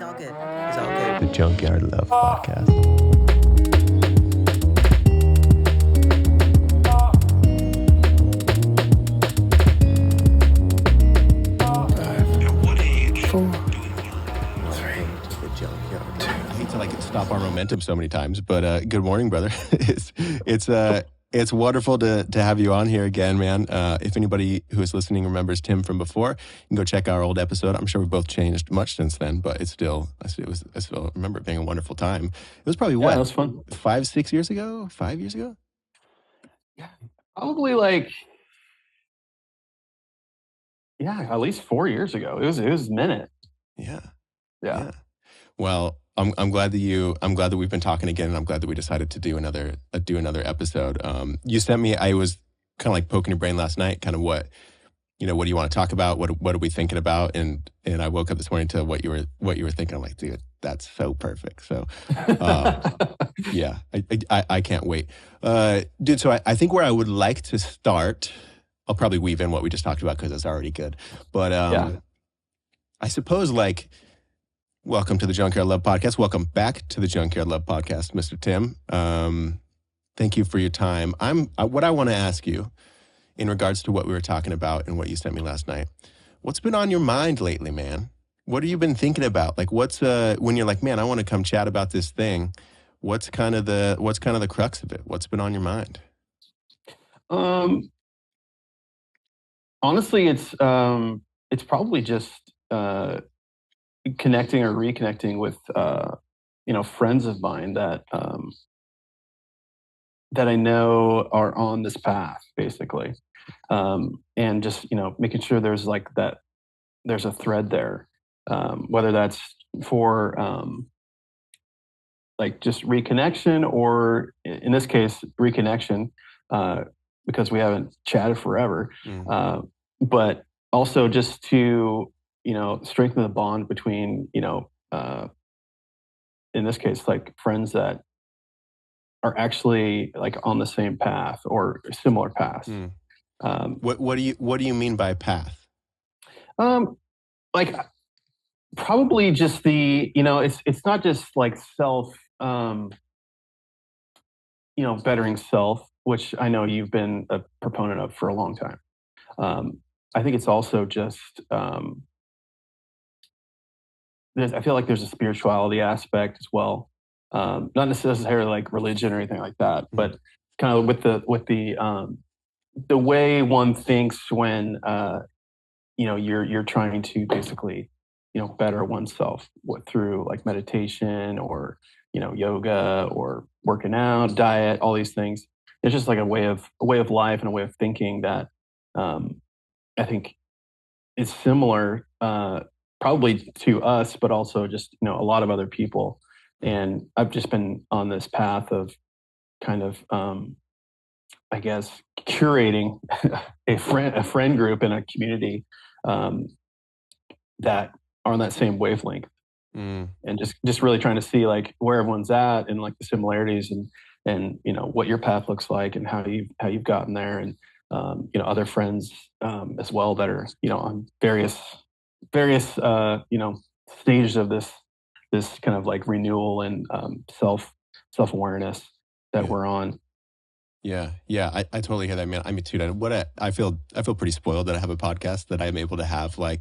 all good. It's all good. The Junkyard Love Podcast. I hate to stop our momentum so many times, but good morning, brother. It's wonderful to have you on here again, man. If anybody who is listening remembers Tim from before, you can go check our old episode. I'm sure we've both changed much since then, but I still remember it being a wonderful time. It was probably that was fun. 5 years ago? Yeah, probably at least 4 years ago. It was a minute. Yeah. Well, I'm glad that we've been talking again, and I'm glad that we decided to do another episode. You sent me. I was kind of like poking your brain last night, kind of what do you want to talk about? What are we thinking about? And I woke up this morning to what you were thinking. I'm like, dude, that's so perfect. So, yeah, I can't wait, dude. So I think where I would like to start, I'll probably weave in what we just talked about because it's already good. But I suppose welcome to the Junkyard Love Podcast. Welcome back to the Junkyard Love Podcast, Mr. Tim. Thank you for your time. What I want to ask you in regards to what we were talking about and what you sent me last night. What's been on your mind lately, man? What have you been thinking about? What's when you're like, man, I want to come chat about this thing. What's kind of the crux of it? What's been on your mind? Honestly, it's probably just connecting or reconnecting with friends of mine that I know are on this path, basically, and just making sure there's there's a thread there, whether that's for just reconnection, or in this case reconnection, because we haven't chatted forever, but also just to strengthen the bond between, in this case, friends that are actually on the same path or similar paths. What do you mean by path? Probably just it's not just self, bettering self, which I know you've been a proponent of for a long time. I think it's also just, I feel like there's a spirituality aspect as well. Not necessarily religion or anything like that, but kind of with the way one thinks when you're trying to basically better oneself through meditation or yoga or working out, diet, all these things. It's just a way of life and a way of thinking that I think is similar, probably to us, but also just a lot of other people. And I've just been on this path of kind of I guess curating a friend group in a community that are on that same wavelength, and just really trying to see where everyone's at and the similarities and what your path looks like and how you've gotten there, and other friends as well that are on various stages of this kind of renewal and self-awareness that we're on. Yeah, I totally hear that, man. I mean, too, I feel pretty spoiled that I have a podcast that I'm able to have an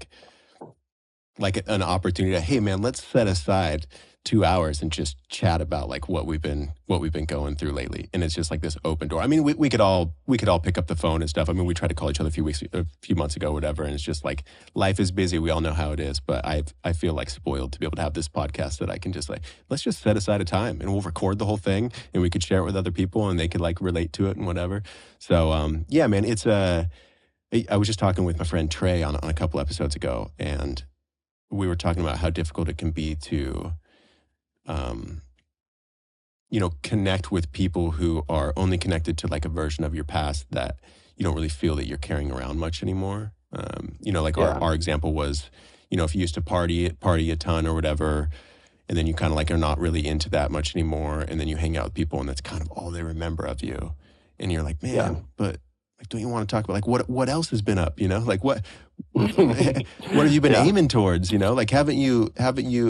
opportunity to, hey man, let's set aside 2 hours and just chat about what we've been going through lately. And it's just this open door. I mean, we could all pick up the phone and stuff. I mean, we tried to call each other a few months ago, whatever. And it's just life is busy. We all know how it is. But I feel spoiled to be able to have this podcast that I can just let's just set aside a time and we'll record the whole thing and we could share it with other people and they could relate to it and whatever. So, yeah, man, it's I was just talking with my friend Trey on a couple episodes ago, and we were talking about how difficult it can be to connect with people who are only connected to a version of your past that you don't really feel that you're carrying around much anymore. Our example was, if you used to party a ton or whatever, and then you kind of are not really into that much anymore, and then you hang out with people and that's kind of all they remember of you, and you're like, man, but like, don't you want to talk about like what else has been up, you know, like what have you been aiming towards, you know, like haven't you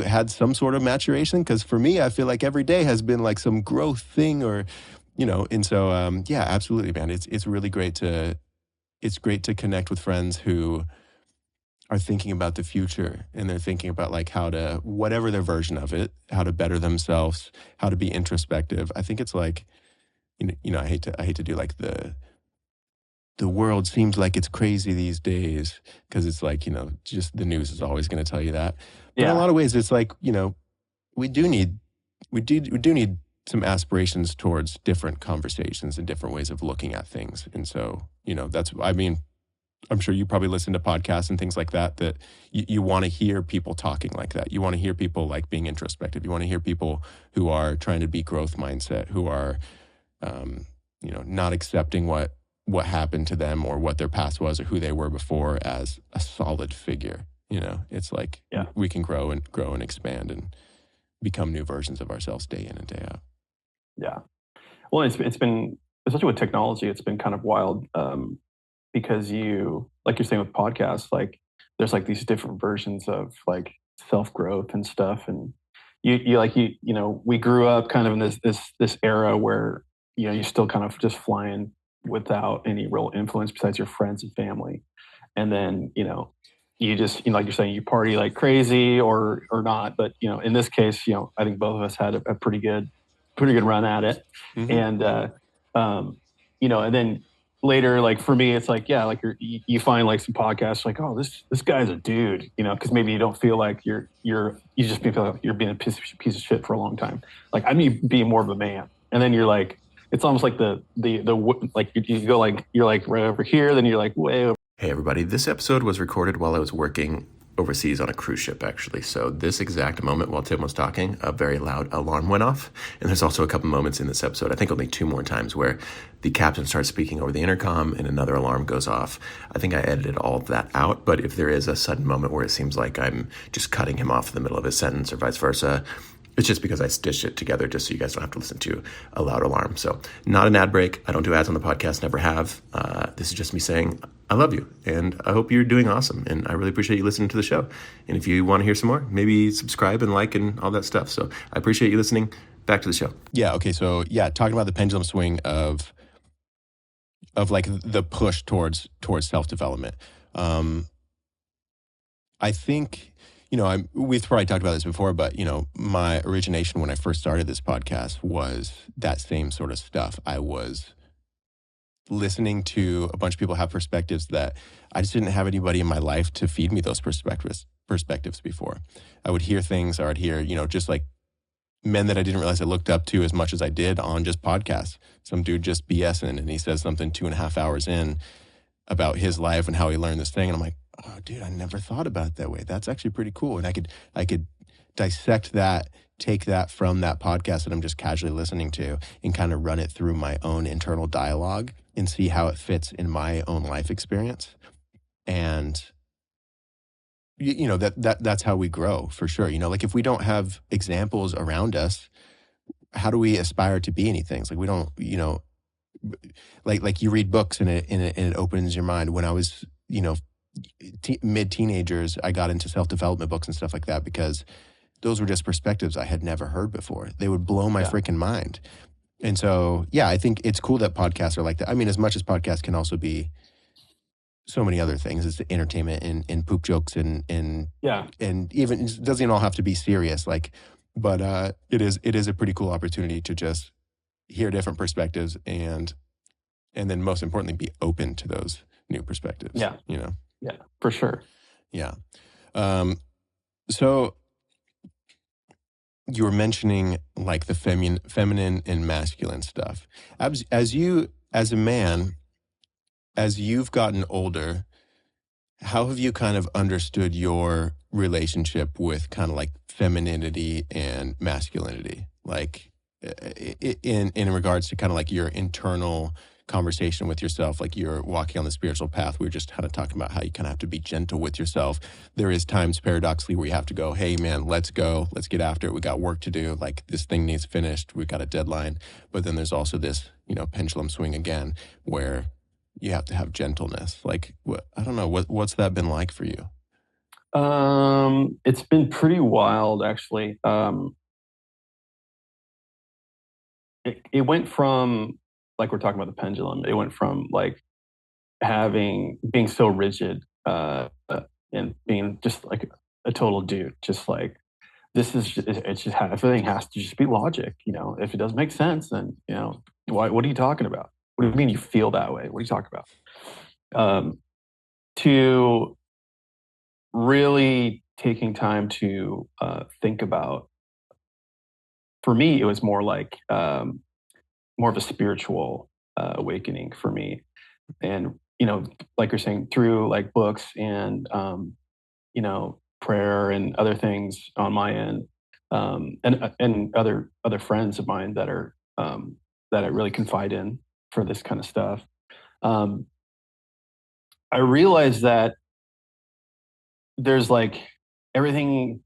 had some sort of maturation? Because for me, I feel like every day has been like some growth thing, or you know. And so yeah, absolutely, man, it's really great to connect with friends who are thinking about the future, and they're thinking about like how to, whatever their version of it, how to better themselves, how to be introspective. I think it's like, you know, I hate to do like the world seems like it's crazy these days, because it's like, you know, just the news is always going to tell you that. But in a lot of ways, it's like, you know, we do need some aspirations towards different conversations and different ways of looking at things. And so, you know, that's, I mean, I'm sure you probably listen to podcasts and things like that, that you want to hear people talking like that. You want to hear people like being introspective. You want to hear people who are trying to be growth mindset, who are, you know, not accepting what happened to them or what their past was or who they were before as a solid figure. You know, it's like we can grow and expand and become new versions of ourselves day in and day out. Yeah. Well, it's been, especially with technology, it's been kind of wild. Because you, like you're saying with podcasts, like there's like these different versions of like self growth and stuff, and you know, we grew up kind of in this era where, you know, you're still kind of just flying without any real influence besides your friends and family, and then, you know, you just, you know, like you're saying, you party like crazy or not, but you know, in this case, you know, I think both of us had a pretty good run at it, and you know, and then later, like for me, it's like, yeah, like you find like some podcasts like, oh, this guy's a dude, you know, because maybe you don't feel like you just feel like you're being a piece of shit for a long time. Like I mean, being more of a man, and then you're like, it's almost like the like you go like, you're like right over here, then you're like way over. Hey everybody, this episode was recorded while I was working overseas on a cruise ship, actually. So this exact moment while Tim was talking, a very loud alarm went off. And there's also a couple moments in this episode, I think only 2 more times, where the captain starts speaking over the intercom and another alarm goes off. I think I edited all of that out, but if there is a sudden moment where it seems like I'm just cutting him off in the middle of his sentence or vice versa, it's just because I stitched it together just so you guys don't have to listen to a loud alarm. So not an ad break. I don't do ads on the podcast, never have. This is just me saying I love you, and I hope you're doing awesome, and I really appreciate you listening to the show. And if you want to hear some more, maybe subscribe and like and all that stuff. So I appreciate you listening. Back to the show. Yeah, okay, so yeah, talking about the pendulum swing of like the push towards self-development. I think, you know, we've probably talked about this before, but, you know, my origination when I first started this podcast was that same sort of stuff. I was listening to a bunch of people have perspectives that I just didn't have anybody in my life to feed me those perspectives before. I would hear things, or I'd hear, you know, just like men that I didn't realize I looked up to as much as I did on just podcasts. Some dude just BSing, and he says something 2.5 hours in about his life and how he learned this thing. And I'm like, oh, dude, I never thought about it that way. That's actually pretty cool. And I could dissect that, take that from that podcast that I'm just casually listening to, and kind of run it through my own internal dialogue and see how it fits in my own life experience. And you know, that's how we grow, for sure. You know, like if we don't have examples around us, how do we aspire to be anything? It's like we don't, you know, like you read books and it opens your mind. When I was, you know, mid-teenagers, I got into self-development books and stuff like that because those were just perspectives I had never heard before. They would blow my freaking mind. And so, yeah, I think it's cool that podcasts are like that. I mean, as much as podcasts can also be so many other things. It's entertainment and poop jokes and even, it doesn't all have to be serious. Like, but it is a pretty cool opportunity to just hear different perspectives and then most importantly, be open to those new perspectives. Yeah. You know? Yeah, for sure. Yeah. So you were mentioning like the feminine and masculine stuff. As a man, as you've gotten older, how have you kind of understood your relationship with kind of like femininity and masculinity? Like in regards to kind of like your internal conversation with yourself, like you're walking on the spiritual path. We were just kind of talking about how you kind of have to be gentle with yourself. There is times paradoxically where you have to go, hey man, let's go, let's get after it. We got work to do. Like this thing needs finished. We've got a deadline. But then there's also this, you know, pendulum swing again, where you have to have gentleness. Like, I don't know, what's that been like for you? It's been pretty wild, actually. It went from, like we're talking about the pendulum. It went from like being so rigid, and being just like a total dude, just like it's just everything has to just be logic. If it doesn't make sense, then what are you talking about? What do you mean you feel that way? What are you talking about? To really taking time to think about. For me, it was more like more of a spiritual awakening for me, and like you're saying, through like books and prayer and other things on my end, and other friends of mine that I really confide in for this kind of stuff. Um, I realized that there's like everything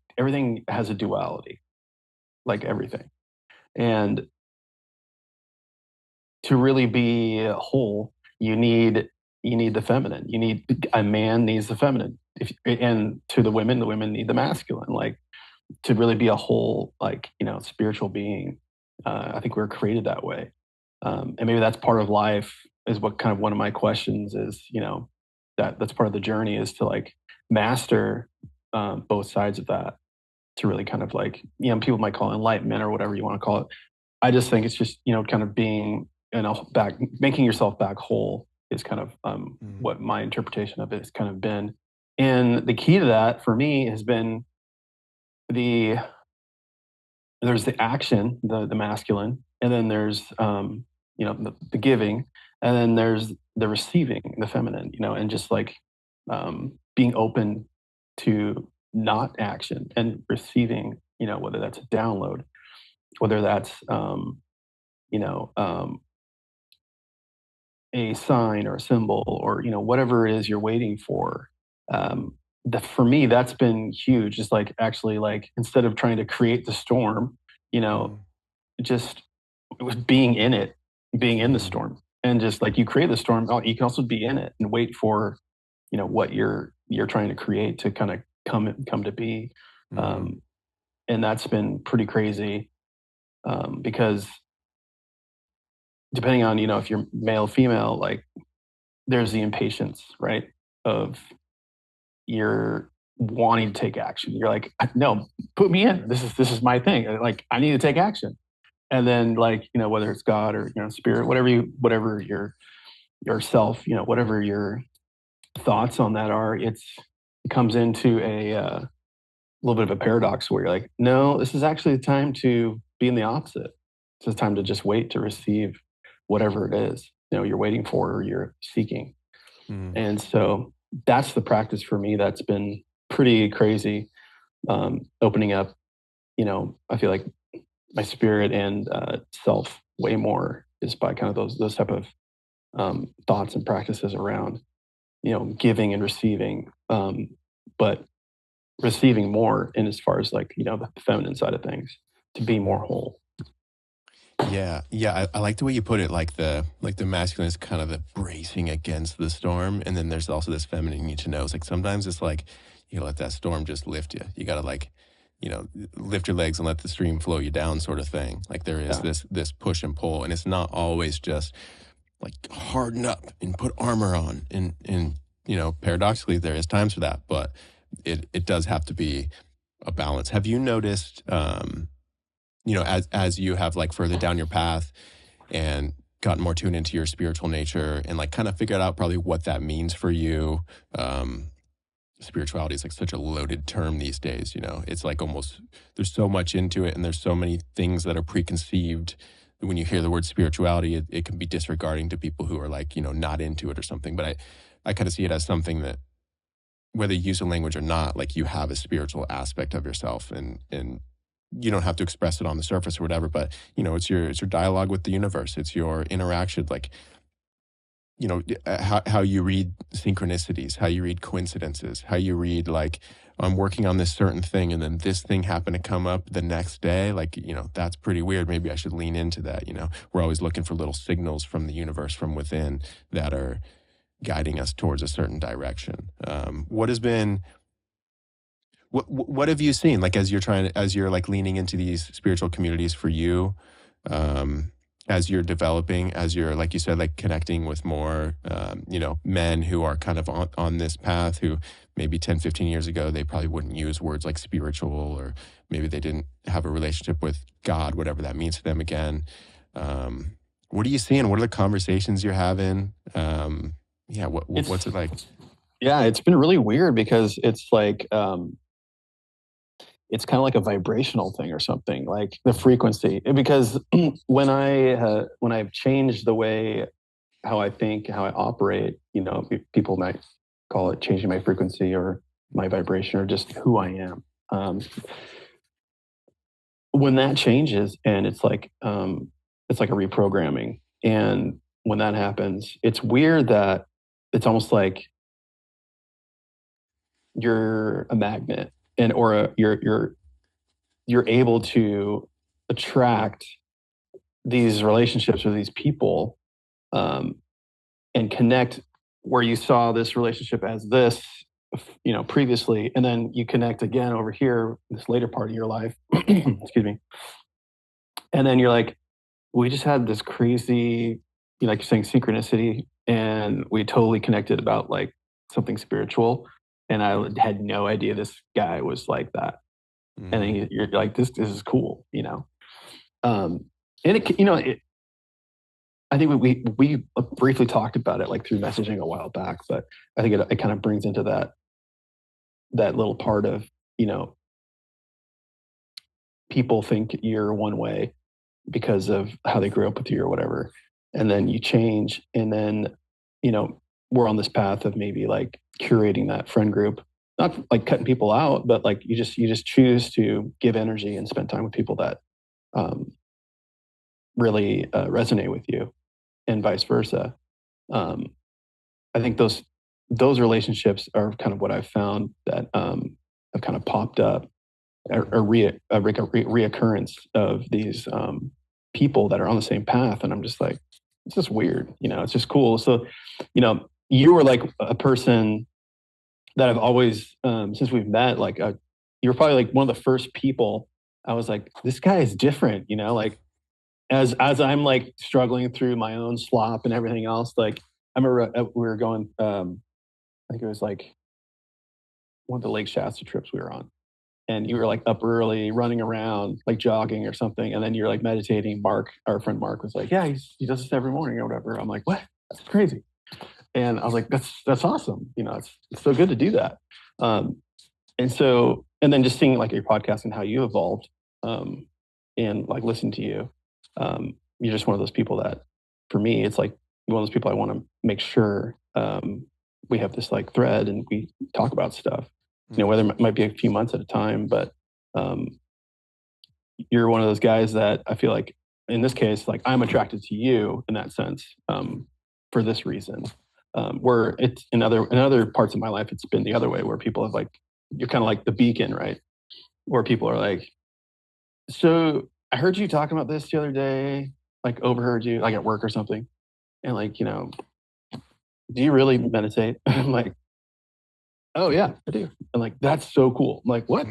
has a duality, like everything, and to really be whole, you need the feminine. A man needs the feminine. And to the women need the masculine. Like to really be a whole, like spiritual being. I think we're created that way, and maybe that's part of life. Is what kind of one of my questions is. That's part of the journey is to like master both sides of that to really kind of like people might call it enlightenment or whatever you want to call it. I just think it's just kind of being back, making yourself back whole is kind of what my interpretation of it has kind of been. And the key to that for me has been the there's the action, the masculine, and then there's the giving, and then there's the receiving, the feminine, and just like being open to not action and receiving, whether that's a download, whether that's you know um, a sign or a symbol or whatever it is you're waiting for. That for me that's been huge. Just like actually like instead of trying to create the storm, you know, Mm, just it was being in it, being in the mm, storm, and just like you create the storm, you can also be in it and wait for what you're trying to create to kind of come to be. mm, um, and that's been pretty crazy, because depending on if you're male female, like there's the impatience, right, of you're wanting to take action. You're like, no, put me in. This is my thing. Like I need to take action. And then like whether it's God or spirit, whatever your yourself, whatever your thoughts on that are, it comes into a little bit of a paradox where you're like, no, this is actually the time to be in the opposite. It's the time to just wait to receive whatever it is you're waiting for or you're seeking. mm. And so that's the practice for me that's been pretty crazy. Opening up, I feel like my spirit and self way more is by kind of those type of thoughts and practices around, giving and receiving, but receiving more in as far as like, the feminine side of things to be more Mm. whole. Yeah, yeah. I like the way you put it. Like the masculine is kind of the bracing against the storm, and then there's also this feminine you need to know. It's like sometimes it's like you let that storm just lift you. You gotta like, lift your legs and let the stream flow you down, sort of thing. Like there is Yeah. this push and pull, and it's not always just like harden up and put armor on. And paradoxically, there is times for that, but it does have to be a balance. Have you noticed? As you have like further down your path and gotten more tuned into your spiritual nature and like kind of figured out probably what that means for you. um Spirituality is like such a loaded term these days. It's like almost there's so much into it and there's so many things that are preconceived. When you hear the word spirituality, it can be disregarding to people who are like not into it or something. But I kind of see it as something that, whether you use a language or not, like you have a spiritual aspect of yourself, and you don't have to express it on the surface or whatever, but it's your dialogue with the universe. It's your interaction. Like you know, how you read synchronicities, how you read coincidences, how you read like, I'm working on this certain thing and then this thing happened to come up the next day. Like, you know, that's pretty weird. Maybe I should lean into that. You know, we're always looking for little signals from the universe from within that are guiding us towards a certain direction. What has been, what have you seen like as you're like leaning into these spiritual communities for you, um, as you're developing, as you're like you said, like connecting with more, you know, men who are kind of on this path, who maybe 10, 15 years ago they probably wouldn't use words like spiritual, or maybe they didn't have a relationship with God, whatever that means to them again. What are you seeing? What are the conversations you're having? Yeah, what's it like? Yeah, it's been really weird because it's like it's kind of like a vibrational thing or something, like the frequency. Because when I've changed the way how I think, how I operate, you know, people might call it changing my frequency or my vibration or just who I am. When that changes, and it's like a reprogramming, and when that happens, it's weird that it's almost like you're a magnet, and you're able to attract these relationships with these people, um, and connect where you saw this relationship as this, you know, previously, and then you connect again over here this later part of your life. Excuse me. And then you're like, we just had this crazy, you know, like you're saying, synchronicity, and we totally connected about like something spiritual, and I had no idea this guy was like that. And then you're like, this is cool, you know. And it, you know, I think we briefly talked about it like through messaging a while back, but I think it kind of brings into that little part of, you know, people think you're one way because of how they grew up with you or whatever, and then you change, and then, you know, we're on this path of maybe like curating that friend group, not like cutting people out, but like you just choose to give energy and spend time with people that um, really resonate with you, and vice versa. um, I think those relationships are kind of what I've found that have kind of popped up, a reoccurrence of these people that are on the same path, and I'm just like, it's just weird, you know. It's just cool. So, you know, you were like a person that I've always, since we've met, like you were probably like one of the first people I was like, this guy is different, you know, like as I'm like struggling through my own slop and everything else. Like I remember we were going, I think it was like one of the Lake Shasta trips we were on, and you were like up early, running around, like jogging or something, and then you're like meditating. Mark, our friend Mark, was like, "Yeah, he does this every morning or whatever." I'm like, "What? That's crazy!" And I was like, "That's awesome. You know, it's so good to do that." Um, and so, and then just seeing like your podcast and how you evolved, and like listening to you, you're just one of those people that, for me, it's like one of those people I want to make sure we have this like thread and we talk about stuff. You know, whether it might be a few months at a time, but um, you're one of those guys that I feel like, in this case, like I'm attracted to you in that sense, for this reason. Where it's in other parts of my life, it's been the other way, where people have like, you're kind of like the beacon, right? Where people are like, so I heard you talking about this the other day, like overheard you, like at work or something, and like, you know, do you really meditate? I'm like, oh yeah, I do. And like, that's so cool. I'm like, what?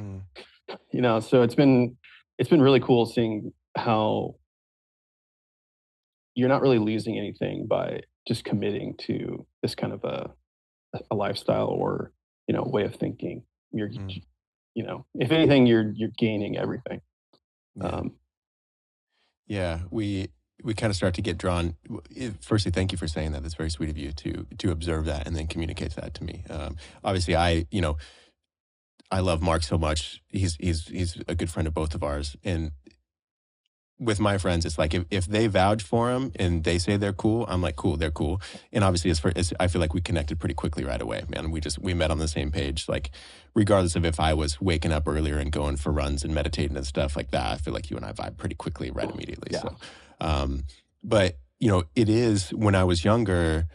You know, so it's been really cool seeing how you're not really losing anything by just committing to this kind of a lifestyle or, you know, way of thinking. You're, you know, if anything, you're gaining everything. Yeah. Yeah, we kind of start to get drawn. Firstly, thank you for saying that. That's very sweet of you to observe that and then communicate that to me. Obviously, you know, I love Mark so much. He's a good friend of both of ours, and with my friends, it's like if they vouch for him and they say they're cool, I'm like, cool, they're cool. And obviously, I feel like we connected pretty quickly right away, man. We met on the same page, like regardless of if I was waking up earlier and going for runs and meditating and stuff like that. I feel like you and I vibe pretty quickly, right, immediately. Yeah. So, but you know, it is when I was younger.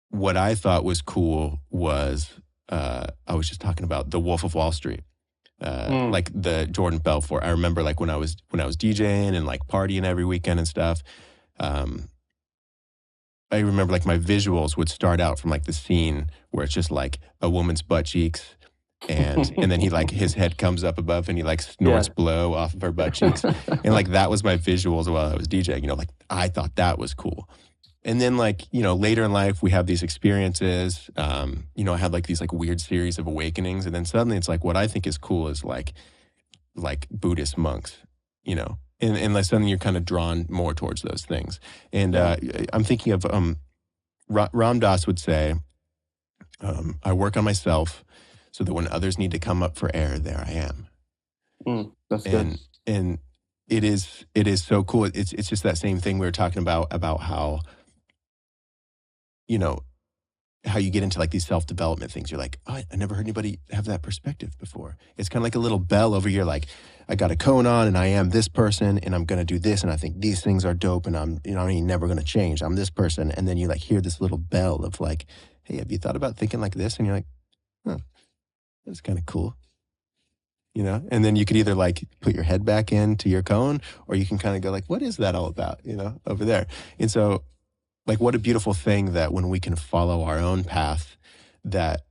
what I thought was cool was, I was just talking about The Wolf of Wall Street, like the Jordan Belfort. I remember like when I was DJing and like partying every weekend and stuff. Um, I remember like my visuals would start out from like the scene where it's just like a woman's butt cheeks, and then he like his head comes up above and he like snorts Yeah. blow off of her butt cheeks, and like that was my visuals while I was DJing. You know, like I thought that was cool. And then like, you know, later in life we have these experiences. You know, I had like these like weird series of awakenings, and then suddenly it's like what I think is cool is like Buddhist monks, you know, and like suddenly you're kind of drawn more towards those things. And I'm thinking of Ram Dass would say, I work on myself so that when others need to come up for air, there I am. That's and good. and it is so cool. It's just that same thing we were talking about how, you know, how you get into like these self-development things. You're like, oh, I never heard anybody have that perspective before. It's kind of like a little bell over here. Like I got a cone on and I am this person and I'm going to do this. And I think these things are dope and I'm, you know, I ain't never going to change. I'm this person. And then you like hear this little bell of like, hey, have you thought about thinking like this? And you're like, huh, that's kind of cool. You know, and then you could either like put your head back into your cone, or you can kind of go like, what is that all about? You know, over there. And so like, what a beautiful thing that when we can follow our own path, that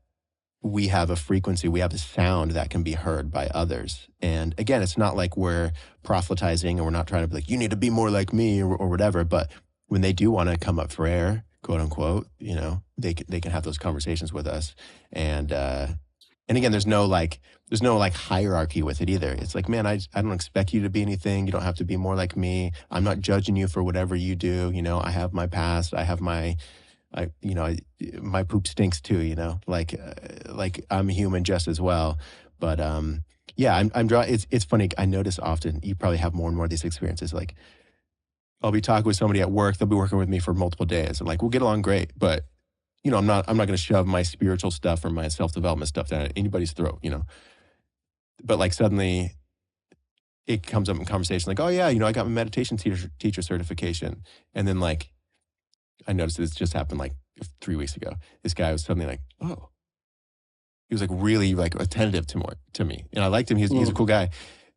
we have a frequency, we have a sound that can be heard by others. And again, it's not like we're proselytizing and we're not trying to be like, you need to be more like me or whatever. But when they do want to come up for air, quote unquote, you know, they can have those conversations with us. And again, there's no like hierarchy with it either. It's like, man, I don't expect you to be anything. You don't have to be more like me. I'm not judging you for whatever you do. You know, I have my past. I have my, my poop stinks too. You know, like I'm human just as well. But yeah, I'm drawing. It's funny. I notice often you probably have more and more of these experiences. Like I'll be talking with somebody at work. They'll be working with me for multiple days, and like we'll get along great, but you know, I'm not going to shove my spiritual stuff or my self-development stuff down anybody's throat, you know. But like suddenly it comes up in conversation like, oh yeah, you know, I got my meditation teacher certification. And then like, I noticed this just happened like 3 weeks ago. This guy was suddenly like, oh, he was like really like attentive to me. And I liked him. He's a cool guy.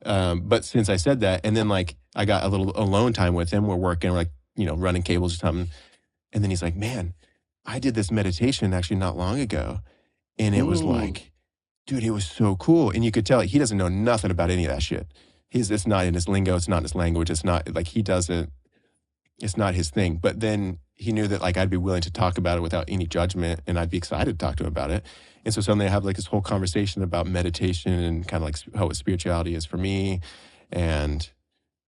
But since I said that, and then like I got a little alone time with him, we're working, we're like, you know, running cables or something. And then he's like, man, I did this meditation actually not long ago. And it was like, dude, it was so cool. And you could tell he doesn't know nothing about any of that shit. It's not in his lingo. It's not in his language. It's not like it's not his thing. But then he knew that like I'd be willing to talk about it without any judgment and I'd be excited to talk to him about it. And so suddenly I have like this whole conversation about meditation and kind of like how spirituality is for me. And,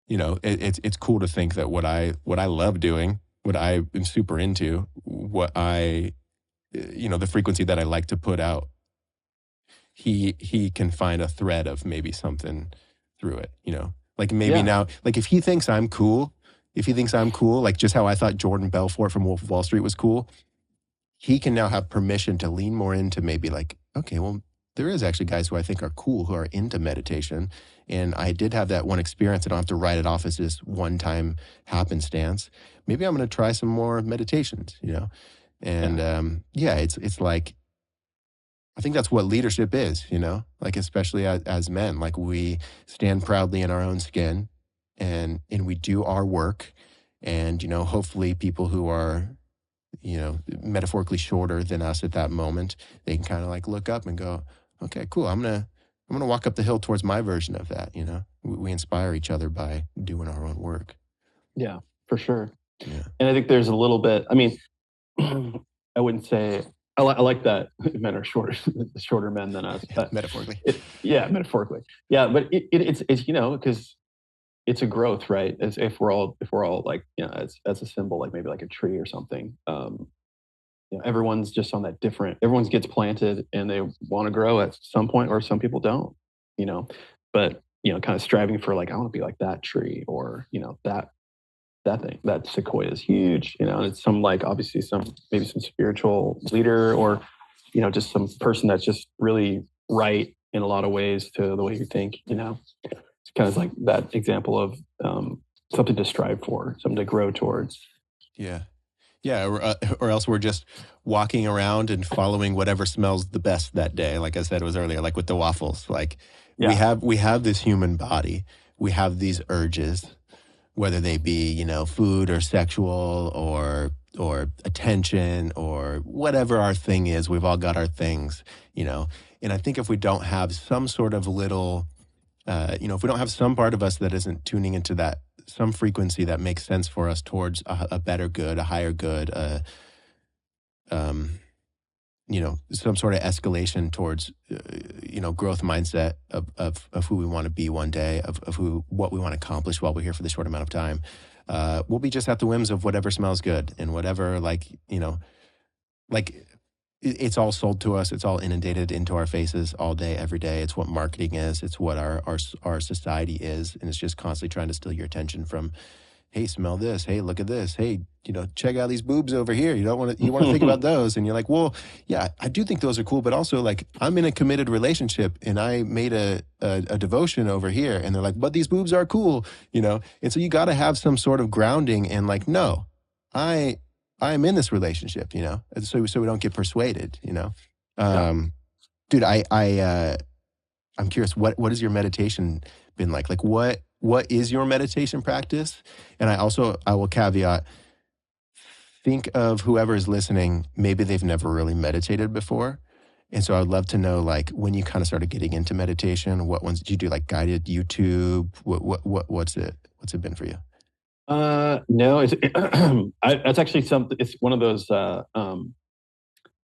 you know, it's cool to think that what I love doing, what I am super into, you know, the frequency that I like to put out, he can find a thread of maybe something through it, you know? Like maybe now, like if he thinks I'm cool, like just how I thought Jordan Belfort from Wolf of Wall Street was cool, he can now have permission to lean more into maybe like, okay, well, there is actually guys who I think are cool who are into meditation. And I did have that one experience. I don't have to write it off as this one-time happenstance. Maybe I'm going to try some more meditations, you know? And yeah, it's like, I think that's what leadership is, you know, like especially as men, like we stand proudly in our own skin and we do our work. And, you know, hopefully people who are, you know, metaphorically shorter than us at that moment, they can kind of like look up and go, okay, cool. I'm going to walk up the hill towards my version of that. You know, we inspire each other by doing our own work. Yeah, for sure. Yeah. And I think there's a little bit, I mean, I wouldn't say, I like that men are shorter men than us. Metaphorically. Metaphorically. Yeah, but it's you know, because it's a growth, right? As if we're all like, you know, as a symbol, like maybe like a tree or something. You know, everyone's just on that different. Everyone gets planted and they want to grow at some point, or some people don't. You know, but you know, kind of striving for like I want to be like that tree, or you know that thing, that sequoia is huge, you know, and it's some like obviously maybe some spiritual leader, or you know, just some person that's just really right in a lot of ways to the way you think, you know. It's kind of like that example of something to strive for, something to grow towards. Yeah. Yeah, or else we're just walking around and following whatever smells the best that day. Like I said, it was earlier, like with the waffles. Like Yeah. we have this human body. We have these urges, whether they be, you know, food or sexual or attention or whatever our thing is. We've all got our things, you know. And I think if we don't have some sort of little you know, if we don't have some part of us that isn't tuning into that, some frequency that makes sense for us towards a better good, a higher good, um, you know, some sort of escalation towards, you know, growth mindset of who we want to be one day, of what we want to accomplish while we're here for the short amount of time. We'll be just at the whims of whatever smells good and whatever, like, you know, like it's all sold to us. It's all inundated into our faces all day, every day. It's what marketing is. It's what our society is, and it's just constantly trying to steal your attention from, hey, smell this. Hey, look at this. Hey, you know, check out these boobs over here. You want to think about those, and you're like, well, yeah, I do think those are cool, but also like I'm in a committed relationship, and I made a devotion over here, and they're like, but these boobs are cool, you know, and so you got to have some sort of grounding, and like, no, I I'm in this relationship, you know, and so we don't get persuaded, you know. Yeah. Dude, I'm curious, what has your meditation been like? Like what is your meditation practice? And I will caveat, think of whoever is listening, maybe they've never really meditated before. And so I would love to know, like, when you kind of started getting into meditation, what ones did you do, like guided YouTube? What's it been for you? No, it's that's actually something. It's one of those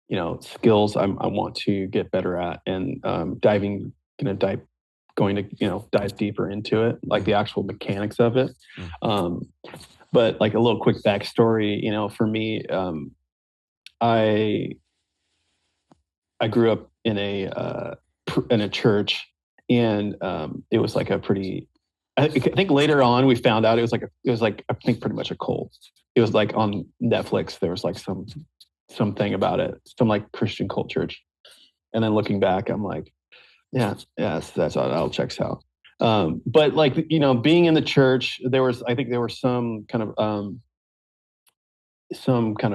you know, skills I want to get better at, and diving, dive, going to, dive deeper into it, like the actual mechanics of it. Mm. Um, but like a little quick backstory, for me, I I grew up in a church, and it was like a pretty. I think later on we found out it was like I think pretty much a cult. It was like on Netflix. There was like something about it, some like Christian cult church. And then looking back, I'm like, yeah, yes, that's all checks out. But like being in the church, I think there were some kind of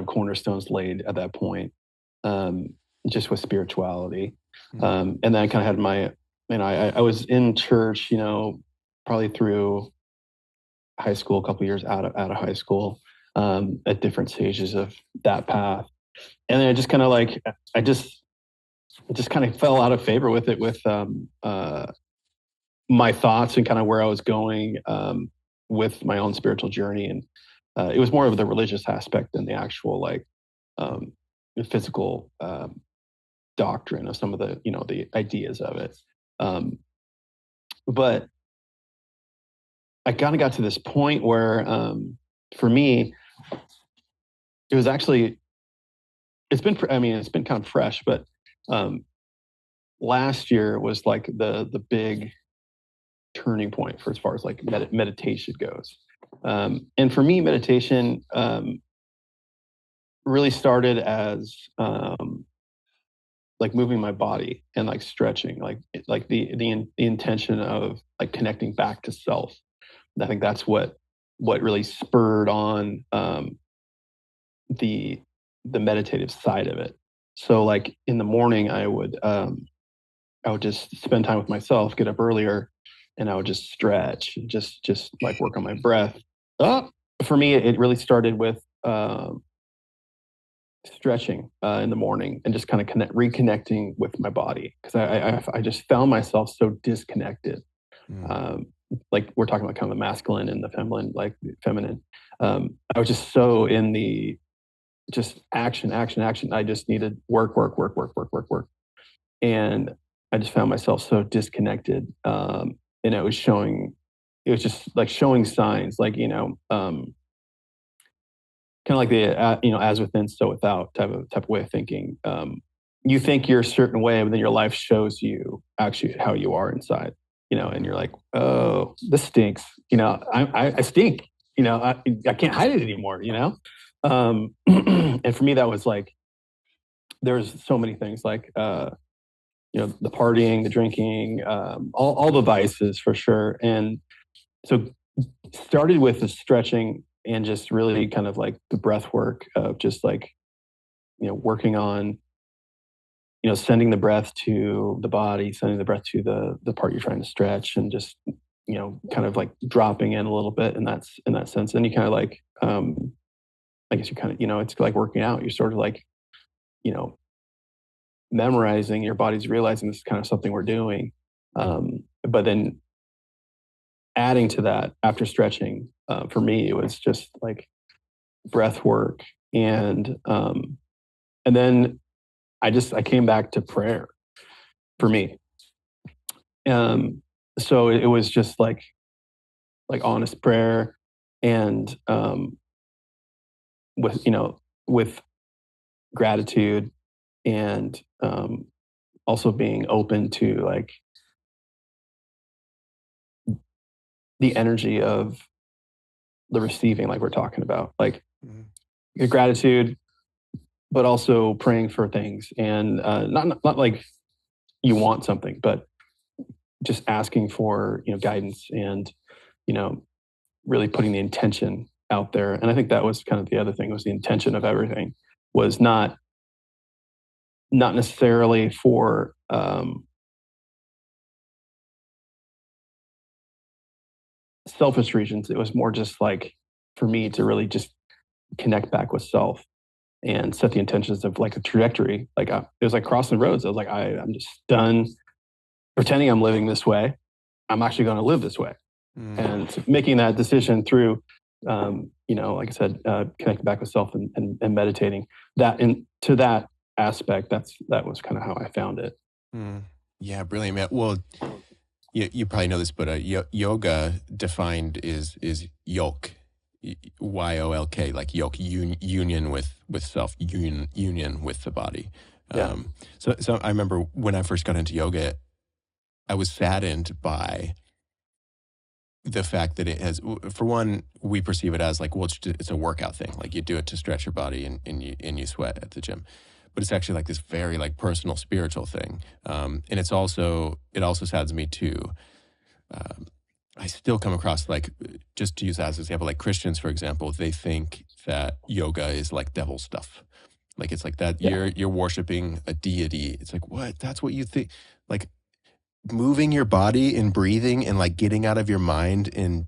cornerstones laid at that point, um, just with spirituality. Mm. And then I kind of had I was in church, probably through high school, a couple years out of high school, at different stages of that path. And then I just kind of like, I just kind of fell out of favor with it, with my thoughts and kind of where I was going, with my own spiritual journey. And it was more of the religious aspect than the actual like um, the physical doctrine of some of the ideas of it. Um, but I kind of got to this point where, for me, it was actually it's been kind of fresh, but um, last year was like the big turning point for as far as like meditation goes. And for me, meditation really started as like moving my body and like stretching, like the intention of like connecting back to self. And I think that's what really spurred on the the meditative side of it. So like in the morning, I would just spend time with myself, get up earlier, and I would just stretch, just like work on my breath. Uh, for me, it really started with stretching in the morning and just kind of reconnecting with my body, because I just found myself so disconnected. Mm. Um, like we're talking about kind of the masculine and the feminine, like the feminine. I was just so in the just action, action, action. I just needed work, work, work, work, work, work, work, and I just found myself so disconnected. And it was just like showing signs, like kind of like the as within so without type of way of thinking. You think you're a certain way, but then your life shows you actually how you are inside. And you're like, oh, this stinks. I stink. I can't hide it anymore. And for me, that was like there's so many things like the partying, the drinking, all the vices for sure. And so started with the stretching, and just really kind of like the breath work of just like, working on, sending the breath to the body, sending the breath to the part you're trying to stretch, and just, kind of like dropping in a little bit in that sense. And you kind of like, I guess you kind of, it's like working out. You're sort of like, you know, memorizing, your body's realizing this is kind of something we're doing. But then adding to that after stretching, for me, it was just like breath work. And then I came back to prayer for me. So it was just like honest prayer, and with gratitude, and also being open to like the energy of the receiving, like we're talking about, like gratitude, but also praying for things, and not like you want something, but just asking for guidance, and really putting the intention out there. And I think that was kind of the other thing, was the intention of everything was not necessarily for selfish reasons. It was more just like for me to really just connect back with self and set the intentions of like a trajectory. Like it was like crossing roads. I was like, I'm just done pretending I'm living this way. I'm actually going to live this way. And making that decision through, like I said, connecting back with self, and meditating that into that aspect. That was kind of how I found it. Yeah, brilliant, man. Well, you probably know this, but yoga defined is yolk, YOLK, like yolk, union with self, union with the body. Yeah. So I remember when I first got into yoga, I was saddened by the fact that it has, for one, we perceive it as like, well, it's a workout thing. Like you do it to stretch your body, and you sweat at the gym. But it's actually like this very like personal, spiritual thing. And it also saddens me too. I still come across, like, just to use that as an example, like Christians, for example, they think that yoga is like devil stuff. Like it's like that you're worshiping a deity. It's like, what? That's what you think? Like moving your body and breathing and like getting out of your mind and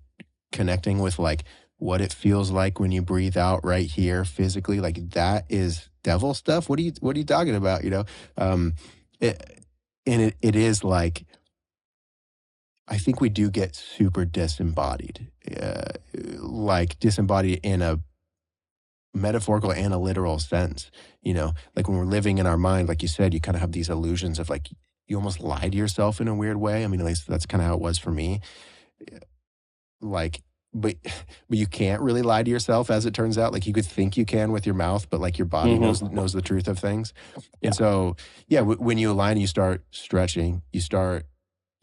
connecting with like what it feels like when you breathe out right here physically, like that is devil stuff. What are you talking about? It is like, I think we do get super disembodied, like disembodied in a metaphorical and a literal sense. Like when we're living in our mind, like you said, you kind of have these illusions of like, you almost lie to yourself in a weird way. I mean, at least that's kind of how it was for me. Like, but you can't really lie to yourself, as it turns out. Like you could think you can with your mouth, but like your body knows the truth of things. Yeah. And so, yeah, when you align, you start stretching, you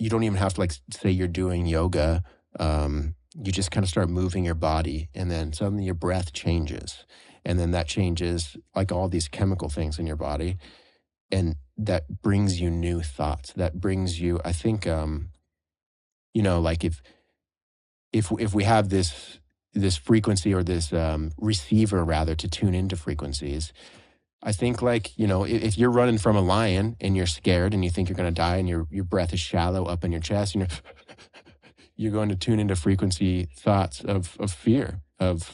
don't even have to like say you're doing yoga. You just kind of start moving your body, and then suddenly your breath changes. And then that changes like all these chemical things in your body. And that brings you new thoughts. That brings you, I think, like if we have this frequency, or this receiver rather, to tune into frequencies, I think like, if you're running from a lion and you're scared and you think you're going to die, and your breath is shallow up in your chest, you're going to tune into frequency thoughts of fear, of,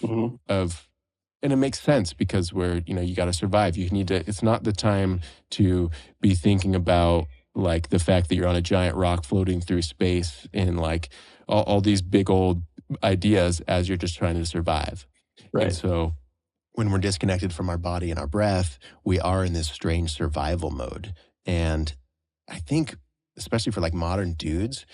and it makes sense because you got to survive. It's not the time to be thinking about like the fact that you're on a giant rock floating through space, and like all these big old ideas, as you're just trying to survive. Right. And so when we're disconnected from our body and our breath, we are in this strange survival mode. And I think, especially for like modern dudes,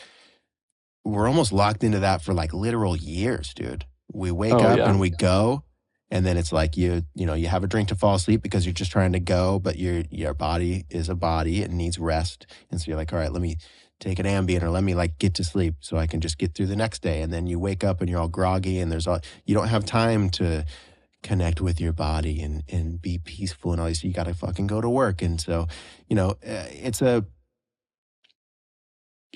we're almost locked into that for like literal years, dude. We wake up and we go, and then it's like you have a drink to fall asleep because you're just trying to go, but your body is a body. It needs rest. And so you're like, all right, let me take an Ambien, or let me like get to sleep so I can just get through the next day. And then you wake up and you're all groggy, and you don't have time to connect with your body and be peaceful and all this. You got to fucking go to work. And so, it's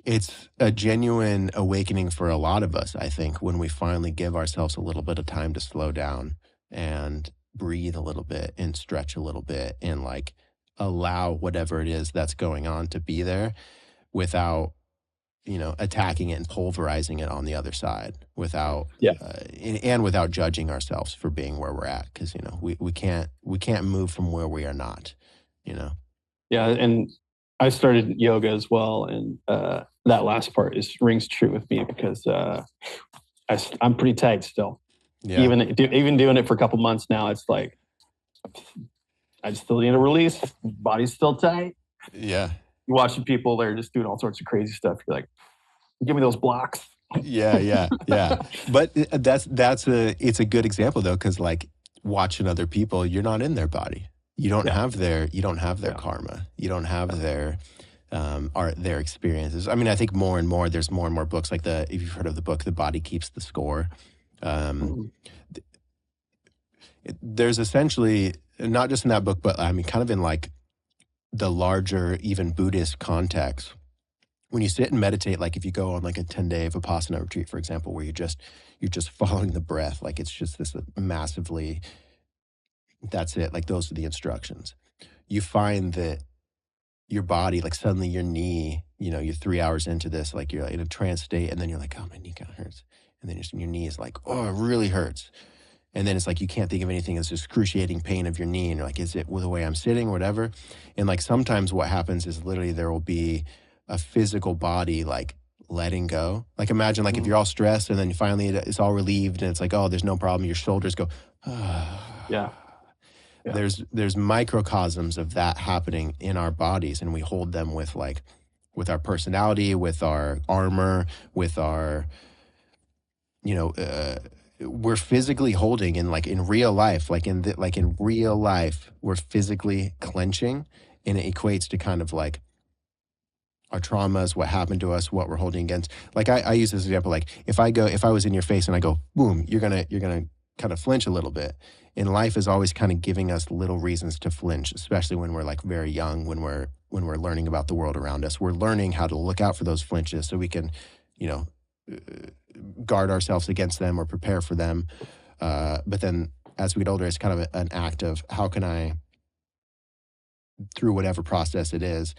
It's a genuine awakening for a lot of us, I think, when we finally give ourselves a little bit of time to slow down and breathe a little bit and stretch a little bit and like allow whatever it is that's going on to be there without, attacking it and pulverizing it on the other side without, Yeah. and without judging ourselves for being where we're at. Cause, we can't move from where we are not, you know? Yeah. And I started yoga as well. And that last part rings true with me because I'm pretty tight still. Yeah. Even doing it for a couple months now, it's like I still need a release. Body's still tight. Yeah. You're watching people, they're just doing all sorts of crazy stuff. You're like, give me those blocks. Yeah, yeah, yeah. But it's a good example though, because like watching other people, you're not in their body. Yeah. You don't have their karma. You don't have their experiences. I mean, I think more and more there's more and more books like if you've heard of the book The Body Keeps the Score. Mhm. There's essentially, not just in that book, but I mean kind of in like the larger even Buddhist context, when you sit and meditate, like if you go on like a 10-day Vipassana retreat, for example, where you're just following the breath, like it's just this massively, that's it, like those are the instructions. You find that your body, like suddenly your knee, you're 3 hours into this, like you're in a trance state, and then you're like, oh, my knee kind of hurts. And then your knee is like, oh, it really hurts. And then it's like you can't think of anything. It's this excruciating pain of your knee. And you're like, is it the way I'm sitting or whatever? And like sometimes what happens is literally there will be a physical body like letting go. Like imagine like if you're all stressed and then finally it's all relieved and it's like, oh, there's no problem. Your shoulders go, ah. Yeah. Yeah. There's microcosms of that happening in our bodies, and we hold them with our personality, with our armor, with our, we're physically holding in real life, in real life, we're physically clenching, and it equates to kind of like our traumas, what happened to us, what we're holding against. Like I use this example, like if I was in your face and I go, boom, you're gonna kind of flinch a little bit. And life is always kind of giving us little reasons to flinch, especially when we're like very young, when we're learning about the world around us. We're learning how to look out for those flinches so we can, you know, guard ourselves against them or prepare for them. But then as we get older, it's kind of an act of how can I, through whatever process it is,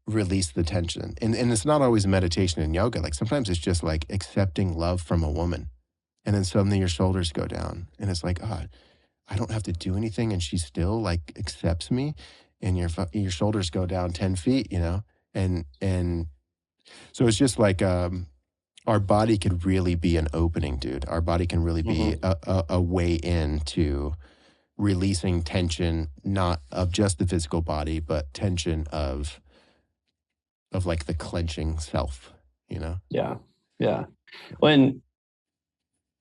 release the tension. And it's not always meditation and yoga. Like sometimes it's just like accepting love from a woman. And then suddenly your shoulders go down and it's like, oh, I don't have to do anything. And she still like accepts me. And your shoulders go down 10 feet, and so it's just like, our body could really be an opening, dude. Our body can really be Mm-hmm. a way into releasing tension, not of just the physical body, but tension of like the clenching self. Yeah. Yeah. When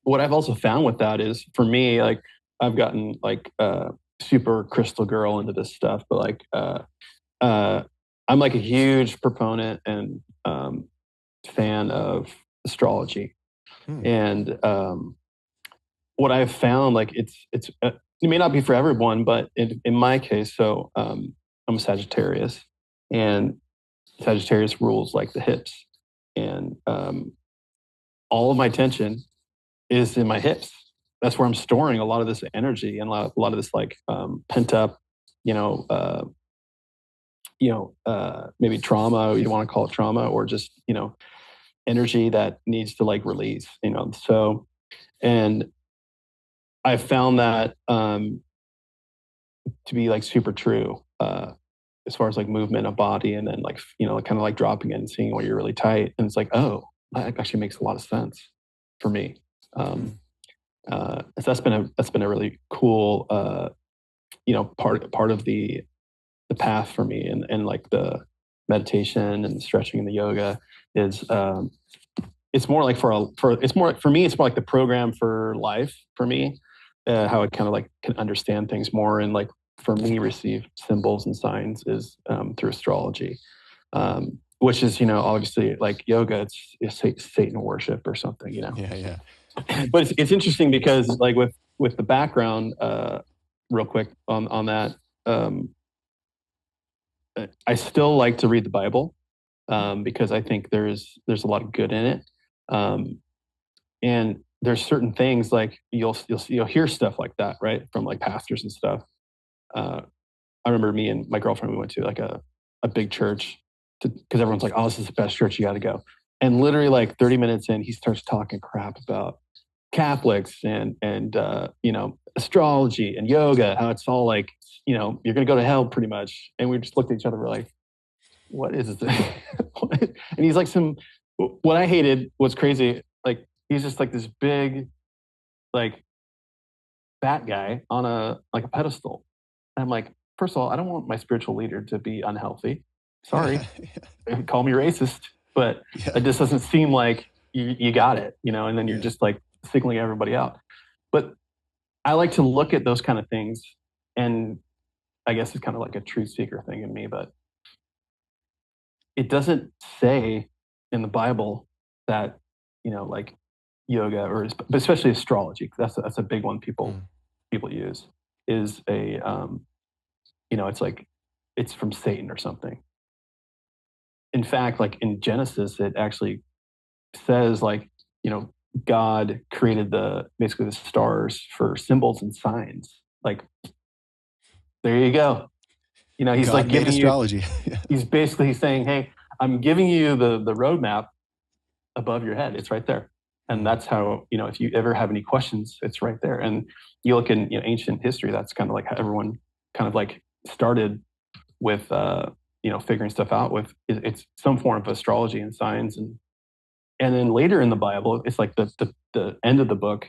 what I've also found with that is for me, like I've gotten like super crystal girl into this stuff, but like uh, I'm like a huge proponent and fan of astrology. Hmm. And what I've found, like it may not be for everyone, but in my case, so I'm a Sagittarius, and Sagittarius rules like the hips, and all of my tension is in my hips. That's where I'm storing a lot of this energy and a lot of this like pent up, you know, uh, maybe trauma. You want to call it trauma, or just energy that needs to like release. So and I found that to be like super true as far as like movement of body, and then like kind of like dropping it and seeing where you're really tight, and it's like, oh, that actually makes a lot of sense for me. Um, so that's been a really cool part of the path for me, and like the meditation and the stretching and the yoga is it's more like it's more for me, it's more like the program for life for me, how I kind of like can understand things more, and like for me receive symbols and signs is through astrology, which is obviously like yoga, it's Satan worship or something. Yeah, yeah. But it's interesting because like with the background, real quick on that, I still like to read the Bible. because I think there's a lot of good in it. And there's certain things like you'll hear stuff like that, right, from like pastors and stuff. I remember me and my girlfriend, we went to like a big church because everyone's like, oh, this is the best church, you got to go. And literally like 30 minutes in, he starts talking crap about Catholics and astrology and yoga, how it's all like, you're going to go to hell pretty much. And we just looked at each other, we're like, what is this? And he's like what I hated was crazy. Like he's just like this big, like fat guy on a pedestal. And I'm like, first of all, I don't want my spiritual leader to be unhealthy. Sorry, call me racist, but it just doesn't seem like you got it, and then you're just like signaling everybody out. But I like to look at those kind of things, and I guess it's kind of like a truth seeker thing in me, but it doesn't say in the Bible that, like yoga but especially astrology, that's a big one people use, is it's like it's from Satan or something. In fact, like in Genesis, it actually says like, God created basically the stars for symbols and signs. Like, there you go. He's God like giving astrology. He's basically saying, hey, I'm giving you the roadmap above your head. It's right there. And that's how, if you ever have any questions, it's right there. And you look in ancient history, that's kind of like how everyone kind of like started with, figuring stuff out with it's some form of astrology and signs. And then later in the Bible, it's like the end of the book,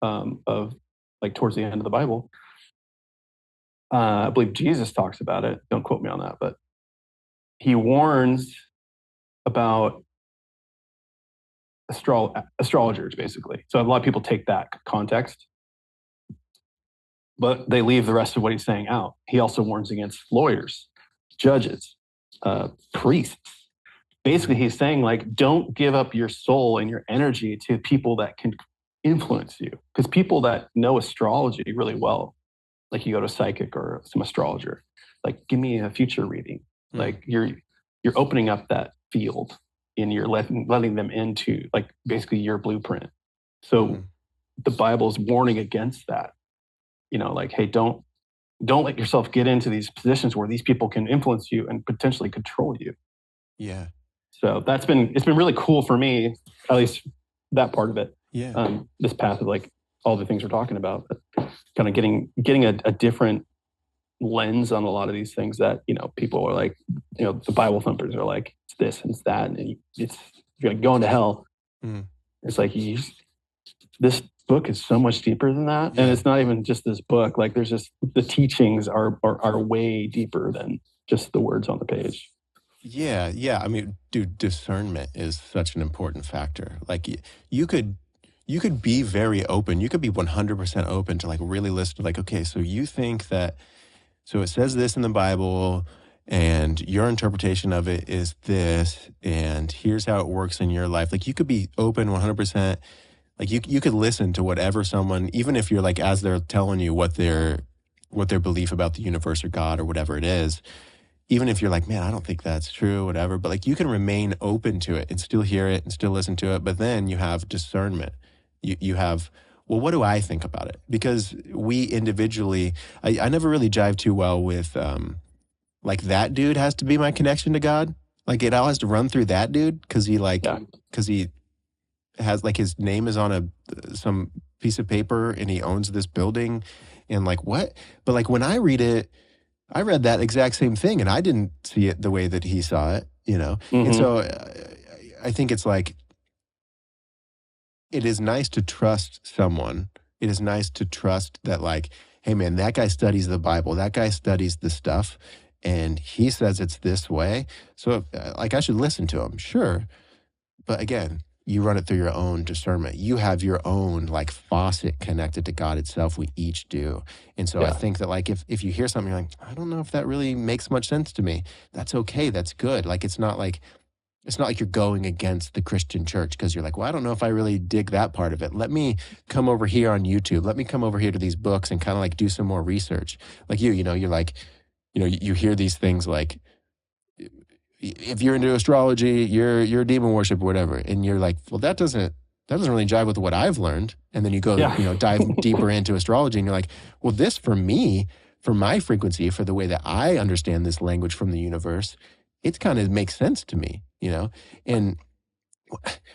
of like towards the end of the Bible. I believe Jesus talks about it. Don't quote me on that, but he warns about astrologers, basically. So a lot of people take that context, but they leave the rest of what he's saying out. He also warns against lawyers, judges, priests. Basically, he's saying, like, don't give up your soul and your energy to people that can influence you. Because people that know astrology really well, like you go to a psychic or some astrologer, like, give me a future reading. Like you're opening up that field and you're letting them into like basically your blueprint. So the Bible's warning against that. Like, hey, don't let yourself get into these positions where these people can influence you and potentially control you. Yeah. So it's been really cool for me, at least that part of it. Yeah. This path of like all the things we're talking about, but kind of getting a different lens on a lot of these things that, people are like, the Bible thumpers are like, it's this and it's that. And you're like going to hell. It's like, this book is so much deeper than that. Yeah. And it's not even just this book. Like there's just the teachings are way deeper than just the words on the page. Yeah. Yeah. I mean, dude, discernment is such an important factor. Like you could be very open. You could be 100% open to like really listen to like, okay, so you think that, so it says this in the Bible and your interpretation of it is this, and here's how it works in your life. Like you could be open 100%. Like you could listen to whatever someone, even if you're like, as they're telling you what their belief about the universe or God or whatever it is, even if you're like, man, I don't think that's true, whatever, but like you can remain open to it and still hear it and still listen to it. But then you have discernment. You have, well, what do I think about it? Because we individually, I never really jive too well with, like that dude has to be my connection to God. Like it all has to run through that dude because he has like his name is on some piece of paper and he owns this building and like what? But like when I read it, I read that exact same thing and I didn't see it the way that he saw it, And so I think it's like, it is nice to trust someone. It is nice to trust that like, hey man, that guy studies the Bible. That guy studies the stuff and he says it's this way. So like I should listen to him, sure. But again, you run it through your own discernment. You have your own like faucet connected to God itself. We each do. And so I think that like if you hear something, you're like, I don't know if that really makes much sense to me. That's okay. That's good. Like it's not like you're going against the Christian church because you're like, well, I don't know if I really dig that part of it. Let me come over here on YouTube. Let me come over here to these books and kind of like do some more research. Like you're like, you hear these things like, if you're into astrology, you're a demon worship or whatever. And you're like, well, that doesn't really jive with what I've learned. And then you go, dive deeper into astrology and you're like, well, this for me, for my frequency, for the way that I understand this language from the universe, it kind of makes sense to me, And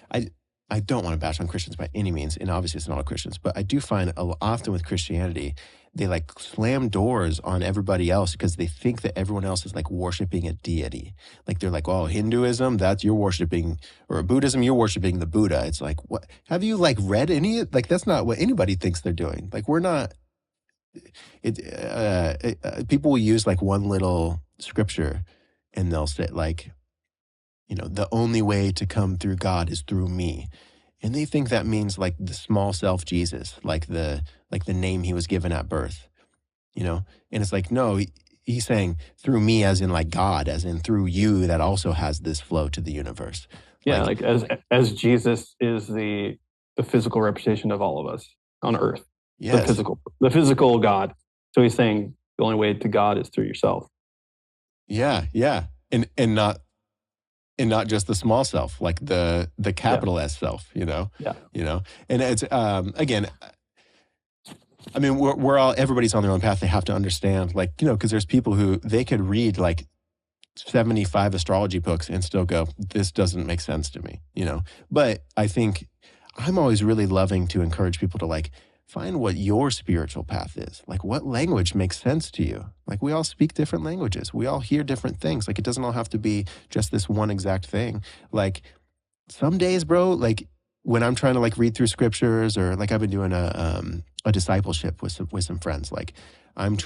I I don't want to bash on Christians by any means, and obviously it's not all Christians, but I do find often with Christianity, they like slam doors on everybody else because they think that everyone else is like worshiping a deity. Like they're like, oh, Hinduism, that's you're worshiping, or Buddhism, you're worshiping the Buddha. It's like, what? Have you like read any? Like that's not what anybody thinks they're doing. Like we're not. People will use like one little scripture, and they'll say like, the only way to come through God is through me. And they think that means like the small self Jesus, like the name he was given at birth, And it's like, no, he's saying through me as in like God, as in through you that also has this flow to the universe. Yeah, like as Jesus is the physical representation of all of us on earth. Yes. The physical God. So he's saying the only way to God is through yourself. Yeah, yeah. And not just the small self, like the capital S self, Yeah. And it's again, I mean, we're all, everybody's on their own path. They have to understand, like, because there's people who they could read like 75 astrology books and still go, this doesn't make sense to me, But I think I'm always really loving to encourage people to like find what your spiritual path is. Like what language makes sense to you? Like we all speak different languages. We all hear different things. Like it doesn't all have to be just this one exact thing. Like some days, bro, like when I'm trying to like read through scriptures or like I've been doing a discipleship with some friends, like I've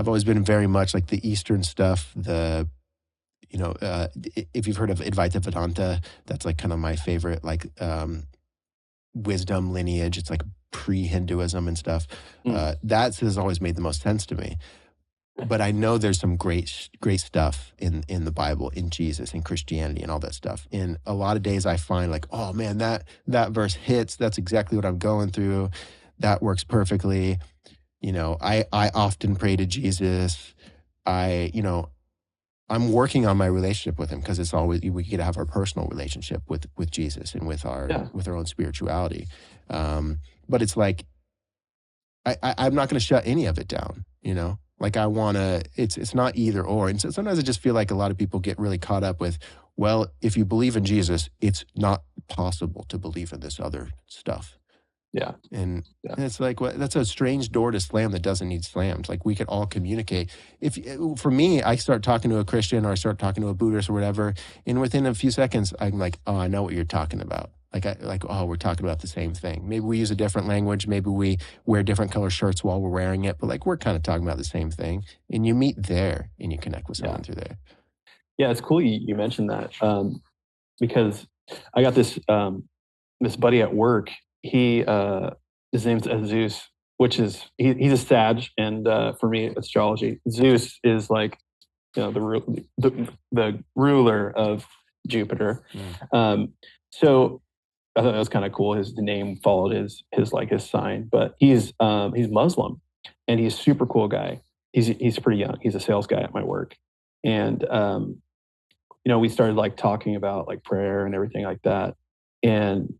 always been very much like the Eastern stuff, if you've heard of Advaita Vedanta, that's like kind of my favorite, like wisdom lineage. It's like pre-Hinduism and stuff. That has always made the most sense to me. But I know there's some great stuff in the Bible, in Jesus, in Christianity, and all that stuff. And a lot of days I find like, oh man, that verse hits. That's exactly what I'm going through. That works perfectly. I often pray to Jesus. I'm working on my relationship with him because it's always, we get to have our personal relationship with Jesus and with our own spirituality. But it's like, I'm not going to shut any of it down, Like I want to, it's not either or. And so sometimes I just feel like a lot of people get really caught up with, well, if you believe in Jesus, it's not possible to believe in this other stuff. Yeah. And it's like, that's a strange door to slam that doesn't need slammed. Like we could all communicate. For me, I start talking to a Christian or I start talking to a Buddhist or whatever, and within a few seconds, I'm like, oh, I know what you're talking about. Oh, we're talking about the same thing. Maybe we use a different language. Maybe we wear different color shirts while we're wearing it, but like we're kind of talking about the same thing. And you meet there and you connect with someone through there. Yeah, it's cool you mentioned that because I got this this buddy at work. His name's Zeus, which is he's a Sag, and for me, astrology. Zeus is like the ruler of Jupiter. So I thought that was kind of cool. The name followed his sign, but he's Muslim, and he's a super cool guy. He's pretty young. He's a sales guy at my work, and we started like talking about like prayer and everything like that, and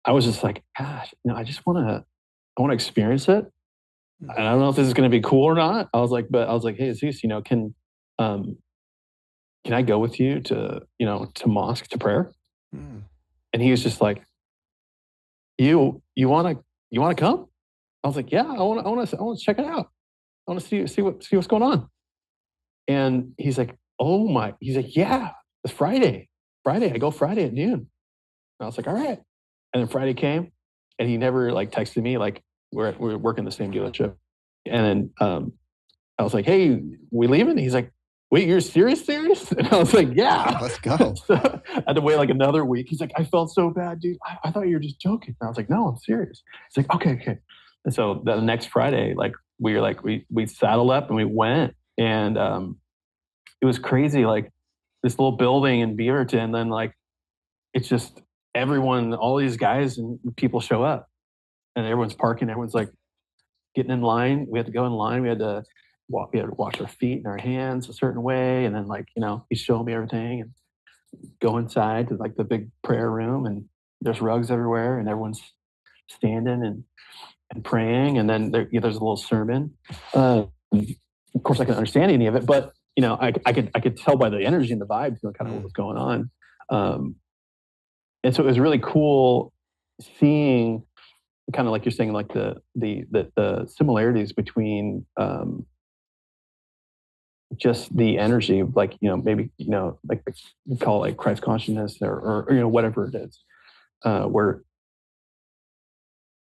I was just like, gosh, I just want to experience it. And I don't know if this is going to be cool or not. I was like, hey, Zeus, can I go with you to mosque to prayer? And he was just like, you want to come? I was like, yeah, I want to check it out. I want to see what's going on. And he's like, he's like, yeah, it's Friday. I go Friday at noon. And I was like, all right. And then Friday came, and he never like texted me. Like we're working the same dealership, and then I was like, "Hey, we leaving?" He's like, "Wait, you're serious?" And I was like, "Yeah, let's go." So I had to wait like another week. He's like, "I felt so bad, dude. I thought you were just joking." And I was like, "No, I'm serious." He's like, "Okay." And so the next Friday, like we saddled up and we went, and it was crazy. Like this little building in Beaverton, then like it's just everyone, all these guys and people show up, and everyone's parking. Everyone's like getting in line. We had to go in line. We had to we had to wash our feet and our hands a certain way, and then like he's showing me everything, and go inside to like the big prayer room, and there's rugs everywhere, and everyone's standing and praying, and then there's a little sermon. Of course, I couldn't understand any of it, but I could tell by the energy and the vibes, kind of what was going on. And so it was really cool seeing, kind of like you're saying, like the similarities between just the energy, like maybe like we call it like Christ consciousness, or whatever it is, where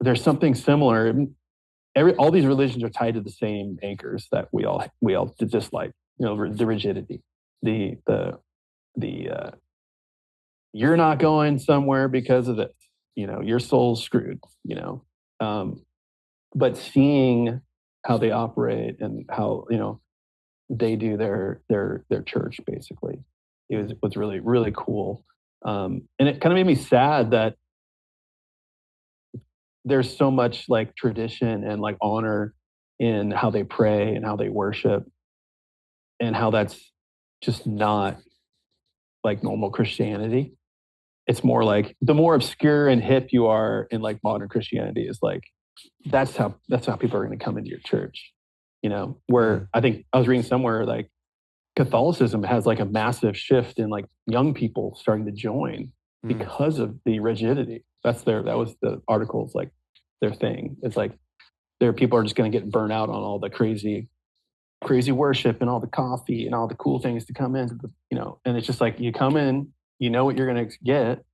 there's something similar. All these religions are tied to the same anchors that we all dislike. The rigidity, the you're not going somewhere because of this. Your soul's screwed. But seeing how they operate and how they do their church, basically, it was really, really cool. And it kind of made me sad that there's so much like tradition and like honor in how they pray and how they worship, and how that's just not like normal Christianity. It's more like the more obscure and hip you are in like modern Christianity is like that's how people are going to come into your church. Where I think I was reading somewhere like Catholicism has like a massive shift in like young people starting to join because of the rigidity. That was the article's like their thing. It's like people are just going to get burnt out on all the crazy worship and all the coffee and all the cool things to come in, and it's just like you come in, what you're going to get,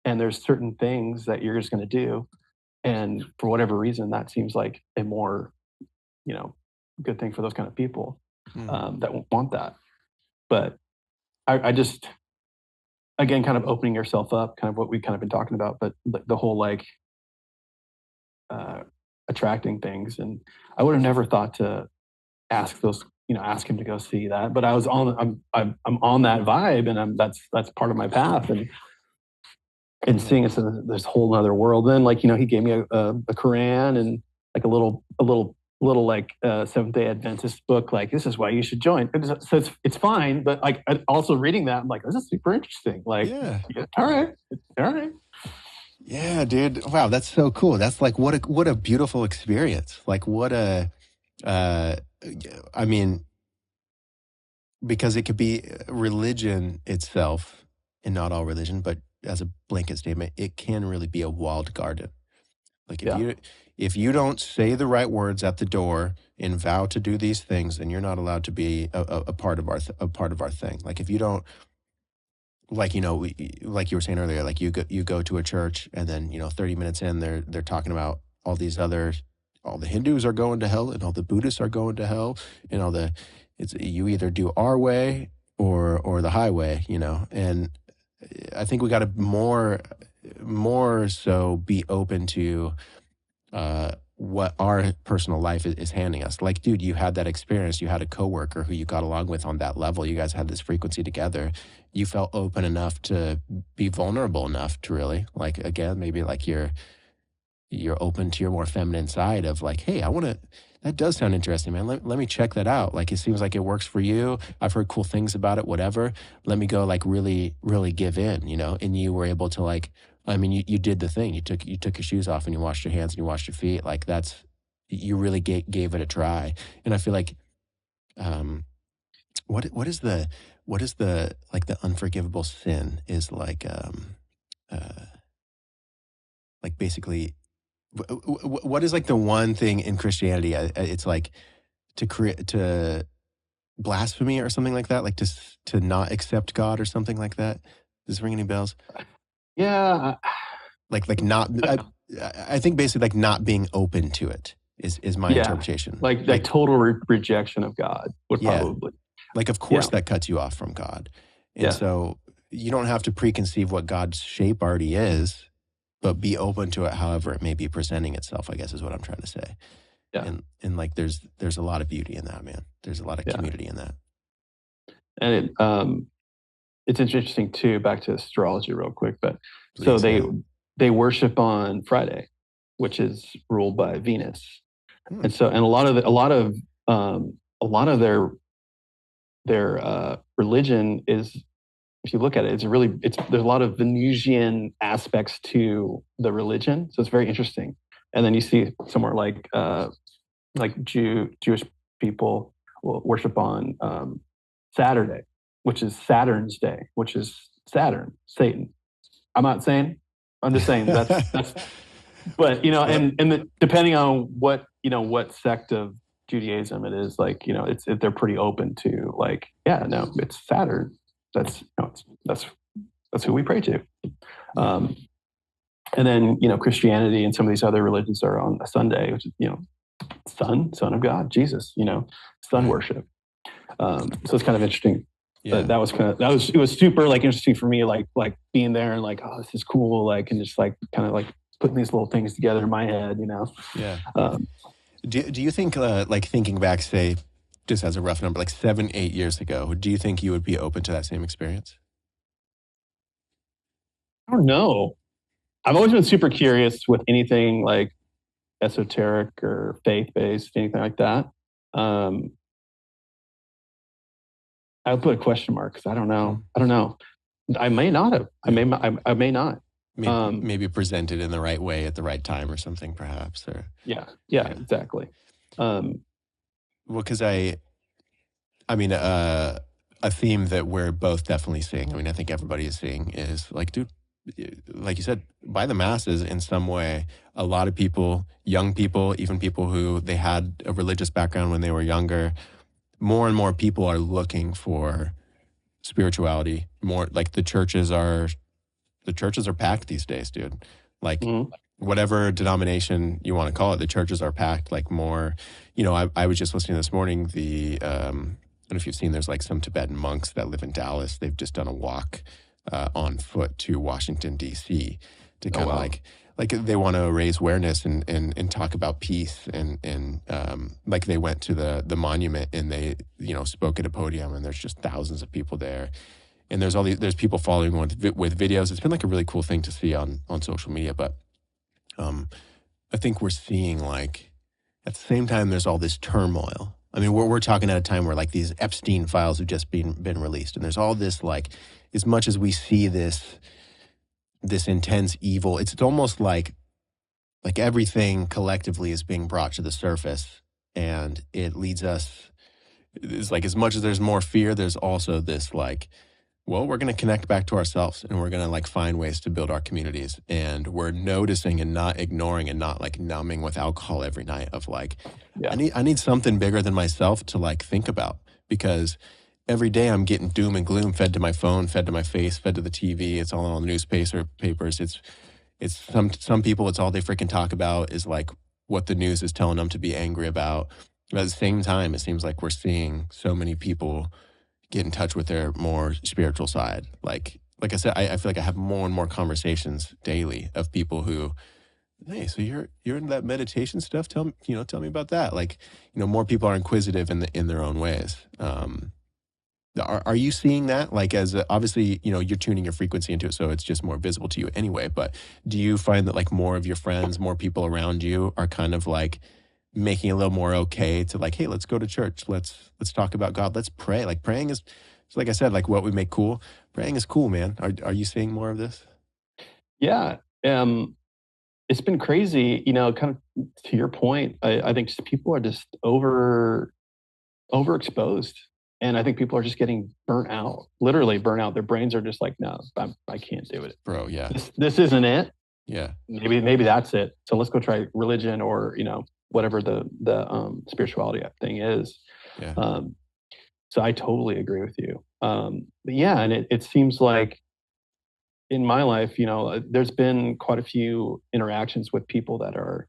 and there's certain things that you're just going to do, and for whatever reason that seems like a more good thing for those kind of people that want that. But I just, again, kind of opening yourself up, kind of what we've kind of been talking about, but the whole like attracting things, and I would have never thought to ask him to go see that, but I'm on that vibe, and that's part of my path, and seeing it's this whole other world. Then like he gave me a Quran and like a little like Seventh-day Adventist book, like this is why you should join. So it's fine, but like also reading that, I'm like, this is super interesting. Like, yeah, all right. Yeah, dude. Wow, that's so cool. That's like what a beautiful experience. Like what a I mean, because it could be religion itself, and not all religion, but as a blanket statement, it can really be a walled garden. Like if you don't say the right words at the door and vow to do these things, then you're not allowed to be a part of our thing. Like if you don't, like like you were saying earlier, like you go to a church, and then 30 minutes in, they're talking about all the Hindus are going to hell, and all the Buddhists are going to hell, and you either do our way or the highway, and I think we got to more so be open to what our personal life is handing us. Like, dude, you had that experience. You had a coworker who you got along with on that level. You guys had this frequency together. You felt open enough to be vulnerable enough to really, like, again, maybe like you're open to your more feminine side of like, hey, that does sound interesting, man. Let me check that out. Like, it seems like it works for you. I've heard cool things about it, whatever. Let me go like really, really give in, and you were able to like, I mean, you did the thing. You took your shoes off and you washed your hands and you washed your feet. Like you really gave it a try. And I feel like, what is the like the unforgivable sin is like basically, what is like the one thing in Christianity? It's like to blasphemy or something like that, like to not accept God or something like that. Does this ring any bells? Yeah. Like not. I think basically like not being open to it is my interpretation. Like total rejection of God would probably. Like, of course, that cuts you off from God, and so you don't have to preconceive what God's shape already is, but be open to it, however it may be presenting itself, I guess is what I'm trying to say. Yeah. And like there's a lot of beauty in that, man. There's a lot of community in that. And it's interesting too, back to astrology real quick, but so they worship on Friday, which is ruled by Venus. And so, and a lot of a lot of their religion is, if you look at it, there's a lot of Venusian aspects to the religion, so it's very interesting. And then you see somewhere like Jewish people will worship on Saturday, which is Saturn's day, which is Saturn, Satan. I'm not saying, I'm just saying that's but depending on what sect of Judaism it is, they're pretty open to it's Saturn. That's who we pray to. And then Christianity and some of these other religions are on a Sunday, which is Son of God, Jesus, sun worship. So it's kind of interesting. Yeah. It was super interesting for me, like being there and oh, this is cool, and just putting these little things together in my head, Yeah. Do you think thinking back, say, just as a rough number, 7-8 years ago, do you think you would be open to that same experience? I don't know. I've always been super curious with anything like esoteric or faith-based, anything like that. I would put a question mark because I don't know. I may not have. I may not. Maybe presented in the right way at the right time or something, perhaps. Or yeah, exactly. Well, because a theme that we're both definitely seeing, I think everybody is seeing, is dude, like you said, by the masses in some way, a lot of people, young people, even people who they had a religious background when they were younger, more and more people are looking for spirituality. More the churches are packed these days, dude. Whatever denomination you want to call it, the churches are packed. More, I was just listening this morning. I don't know if you've seen, there's some Tibetan monks that live in Dallas. They've just done a walk on foot to Washington, D.C. to kind of they want to raise awareness and talk about peace. And they went to the monument and they, spoke at a podium, and there's just thousands of people there. And there's people following with videos. It's been a really cool thing to see on social media. But I think we're seeing at the same time, there's all this turmoil. We're talking at a time where these Epstein files have just been released, and there's all this as much as we see this intense evil, it's almost like everything collectively is being brought to the surface, and it leads us. It's as much as there's more fear, there's also this well, we're going to connect back to ourselves, and we're going to find ways to build our communities, and we're noticing and not ignoring and not numbing with alcohol every night of I need something bigger than myself to think about, because every day I'm getting doom and gloom fed to my phone, fed to my face, fed to the TV. It's all on the newspapers. It's some people, it's all they freaking talk about is what the news is telling them to be angry about. But at the same time, it seems we're seeing so many people get in touch with their more spiritual side. Like I said, I feel I have more and more conversations daily of people who, hey, so you're into that meditation stuff? Tell me about that. More people are inquisitive in their own ways. Are you seeing that? As obviously, you're tuning your frequency into it, so it's just more visible to you anyway. But do you find that more of your friends, more people around you are kind of making it a little more okay to hey, let's go to church. Let's talk about God. Let's pray. Praying is, like I said, what we make cool. Praying is cool, man. Are you seeing more of this? Yeah. It's been crazy, kind of to your point. I think just people are just overexposed. And I think people are just getting burnt out, literally burnt out. Their brains are just no, I can't do it. Bro, yeah. This isn't it. Yeah. Maybe that's it. So let's go try religion or, whatever the spirituality thing is. Yeah. So I totally agree with you. But yeah, and it seems like in my life, there's been quite a few interactions with people that are,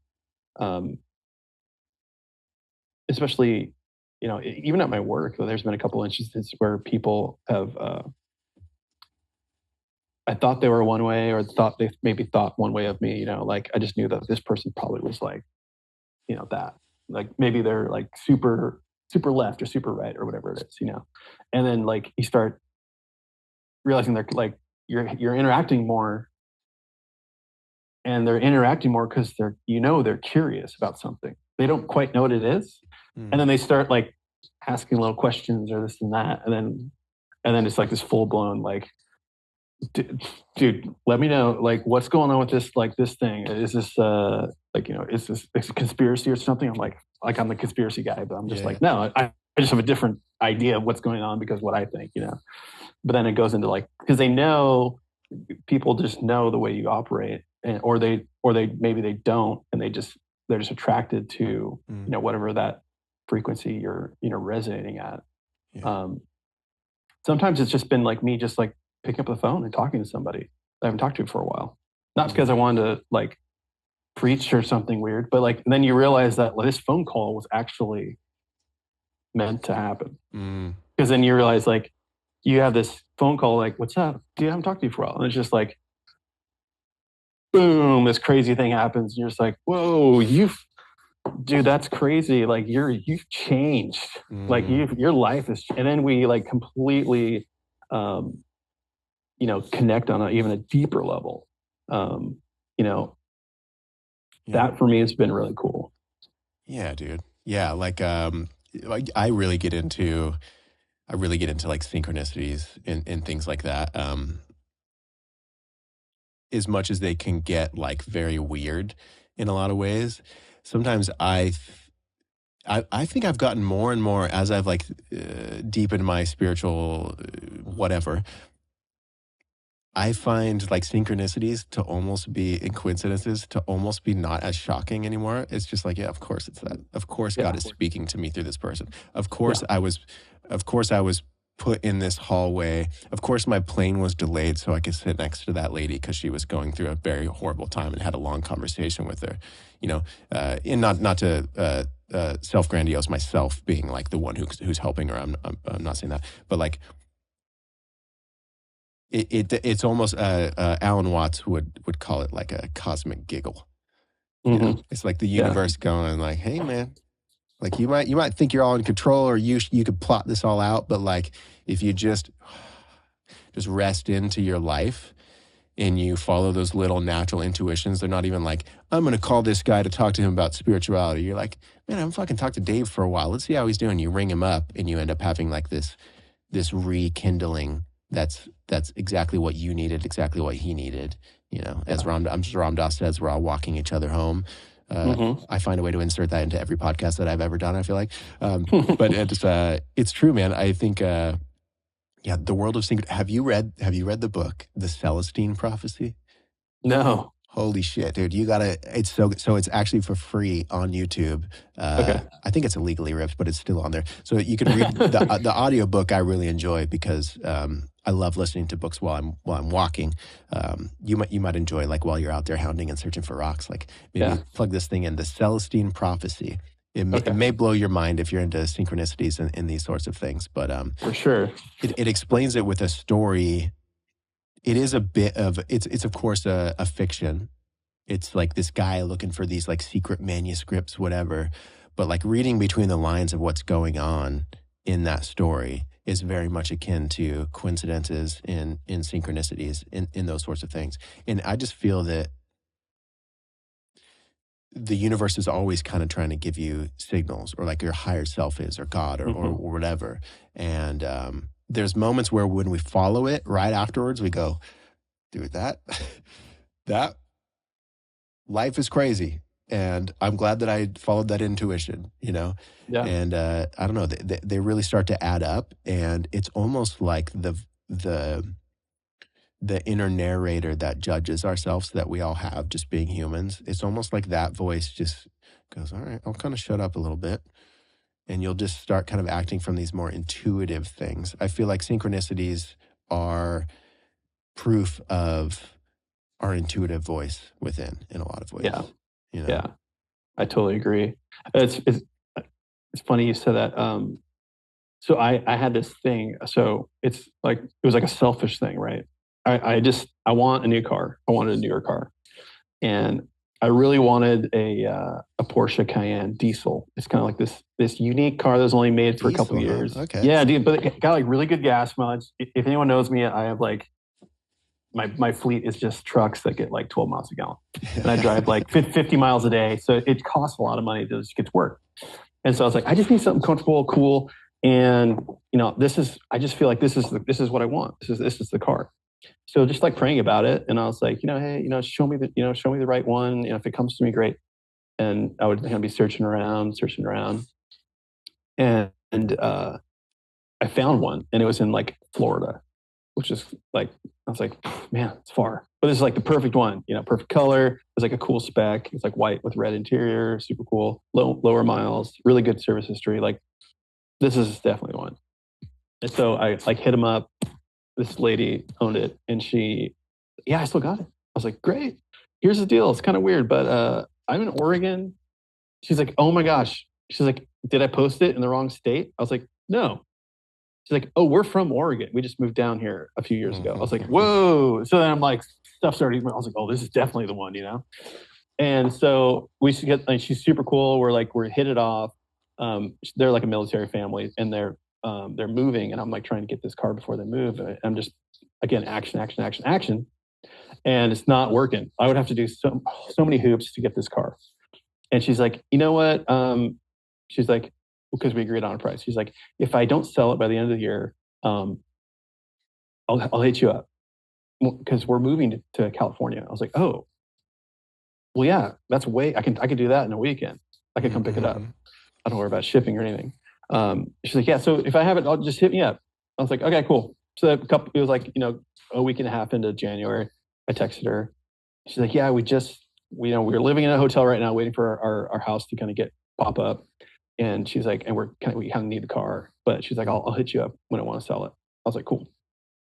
especially, even at my work, there's been a couple instances where people have, I thought they were one way, or they maybe thought one way of me, I just knew that this person probably was that, maybe they're super, super left or super right or whatever it is, and then you start realizing they're you're interacting more, and they're interacting more because they're curious about something. They don't quite know what it is. And then they start asking little questions or this and that, and then it's like this full blown like, dude, let me know like what's going on with this like this thing. Is this like is this a conspiracy or something? I'm the conspiracy guy, but I'm just like no, I just have a different idea of what's going on because what I think, But then it goes into like because they know people just know the way you operate, and or they maybe they don't, and they're just attracted to whatever that frequency you're resonating at. Um, Sometimes it's just been like me just like picking up the phone and talking to somebody I haven't talked to for a while. Not because I wanted to like preach or something weird, but like then you realize that this phone call was actually meant to happen. Because then you realize like you have this phone call like, what's up? Dude, I haven't talked to you for a while. And it's just like, boom, this crazy thing happens. And you're just like, whoa, dude, that's crazy. Like you've changed. Like your life is, and then we like completely, connect on even a deeper level. That for me has been really cool. Yeah, dude. Yeah. Like I really get into like synchronicities and things like that. As much as they can get like very weird in a lot of ways. Sometimes I think I've gotten more and more as I've like deepened my spiritual whatever. I find like synchronicities to almost be and coincidences to almost be not as shocking anymore. It's just like, yeah, of course it's that. Of course God is speaking to me through this person. Of course I was put in this hallway. Of course my plane was delayed so I could sit next to that lady because she was going through a very horrible time and had a long conversation with her. And not to self-grandiose myself being like the one who's helping her. I'm not saying that, but like it's almost Alan Watts would call it like a cosmic giggle. It's like the universe going like, hey man, like you might think you're all in control or you could plot this all out, but like if you just rest into your life and you follow those little natural intuitions, they're not even like, I'm going to call this guy to talk to him about spirituality. You're like, man, I'm fucking talked to Dave for a while. Let's see how he's doing. You ring him up and you end up having like this rekindling. That's exactly what you needed, exactly what he needed. As Ram Dass says, we're all walking each other home. I find a way to insert that into every podcast that I've ever done, I feel like. But it's true, man. I think, the world of synchronicity. Have you read the book, The Celestine Prophecy? No. Holy shit, dude. You gotta, it's so it's actually for free on YouTube. Okay. I think it's illegally ripped, but it's still on there. So you can read the audio book. I really enjoy because I love listening to books while I'm walking. You might enjoy like while you're out there hounding and searching for rocks. Like maybe plug this thing in, The Celestine Prophecy. It may blow your mind if you're into synchronicities and these sorts of things, but for sure, it explains it with a story. It is a bit of it's of course a fiction. It's like this guy looking for these like secret manuscripts, whatever. But like reading between the lines of what's going on in that story is very much akin to coincidences in synchronicities in those sorts of things. And I just feel that the universe is always kind of trying to give you signals, or like your higher self is, or God, or whatever. And there's moments where when we follow it, right afterwards we go, dude, that life is crazy. And I'm glad that I followed that intuition, Yeah. And I don't know, they really start to add up, and it's almost like the inner narrator that judges ourselves that we all have, just being humans. It's almost like that voice just goes, all right, I'll kind of shut up a little bit. And you'll just start kind of acting from these more intuitive things. I feel like synchronicities are proof of our intuitive voice within in a lot of ways. Yeah. Yeah. I totally agree. It's funny you said that. So I had this thing. So it was like a selfish thing, right? I want a new car. I wanted a newer car. And I really wanted a Porsche Cayenne diesel. It's kind of like this unique car that was only made for a couple of years. Okay. Yeah, dude, but it got like really good gas mileage. If anyone knows me, I have like my fleet is just trucks that get like 12 miles a gallon, and I drive like 50 miles a day. So it costs a lot of money to just get to work. And so I was like, I just need something comfortable, cool. And, I just feel like this is what I want. This is the car. So just like praying about it. And I was like, hey, show me the right one. If it comes to me, great. And I would be searching around. And I found one, and it was in like Florida, which is like, I was like, man, it's far. But this is like the perfect one, perfect color. It was like a cool spec. It's like white with red interior, super cool, lower miles, really good service history. Like, this is definitely one. And so I like hit him up. This lady owned it, and I still got it. I was like, great. Here's the deal. It's kind of weird, but I'm in Oregon. She's like, oh my gosh. She's like, did I post it in the wrong state? I was like, no. She's like, oh, we're from Oregon. We just moved down here a few years ago. I was like, whoa. So then I'm like, stuff started. I was like, oh, this is definitely the one, And so we should get, like, she's super cool. We're hit it off. They're like a military family, and they're moving, and I'm like trying to get this car before they move. And I'm just, again, action. And it's not working. I would have to do so many hoops to get this car. And she's like, you know what? She's like, because we agreed on a price. She's like, if I don't sell it by the end of the year, I'll hit you up, because we're moving to California. I was like, oh, well, yeah, that's I can do that in a weekend. I could come pick it up. I don't worry about shipping or anything. She's like, yeah, so if I have it, I'll just hit me up. I was like, okay, cool. So it was like, a week and a half into January, I texted her. She's like, yeah, we're living in a hotel right now, waiting for our house to kind of pop up. And she's like, and we kind of need the car, but she's like, I'll hit you up when I want to sell it. I was like, cool.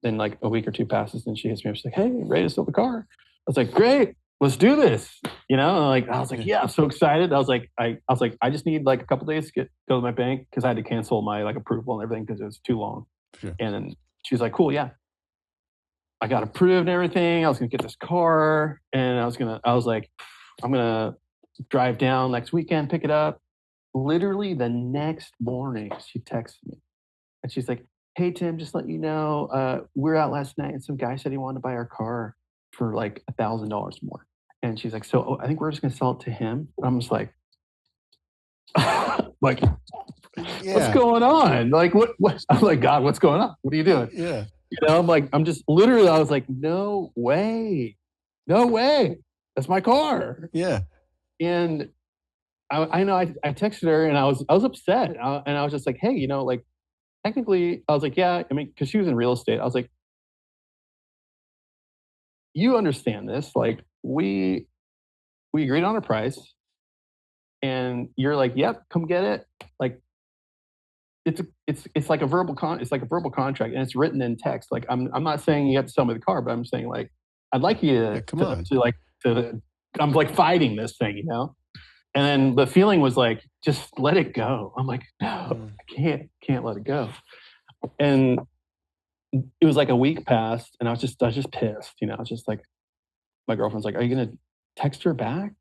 Then like a week or two passes, and she hits me up. She's like, hey, ready to sell the car? I was like, great, let's do this. I was like, yeah, I'm so excited. I was like, I just need like a couple days to go to my bank, because I had to cancel my like approval and everything because it was too long. Sure. And then she was like, cool, yeah. I got approved and everything. I was gonna get this car, and I was like, I'm gonna drive down next weekend, pick it up. Literally the next morning, she texted me, and she's like, hey, Tim, just let you know, we were out last night, and some guy said he wanted to buy our car for like $1,000 more. And she's like, so I think we're just going to sell it to him. I'm just like, like, what's going on? Like, what? I'm like, God, what's going on? What are you doing? Yeah. I'm like, I was like, no way. That's my car. Yeah. And I know I texted her, and I was upset, and I was just like, hey, like, technically, I was like, yeah, I mean, because she was in real estate. I was like, you understand this? Like, we agreed on a price, and you're like, yep, come get it. Like, it's like a verbal contract, and it's written in text. Like, I'm not saying you have to sell me the car, but I'm saying, like, I'd like you to I'm like fighting this thing, And then the feeling was like, just let it go. I'm like, no, I can't let it go. And it was like a week passed, and I was just pissed. I was just like, my girlfriend's like, are you gonna text her back?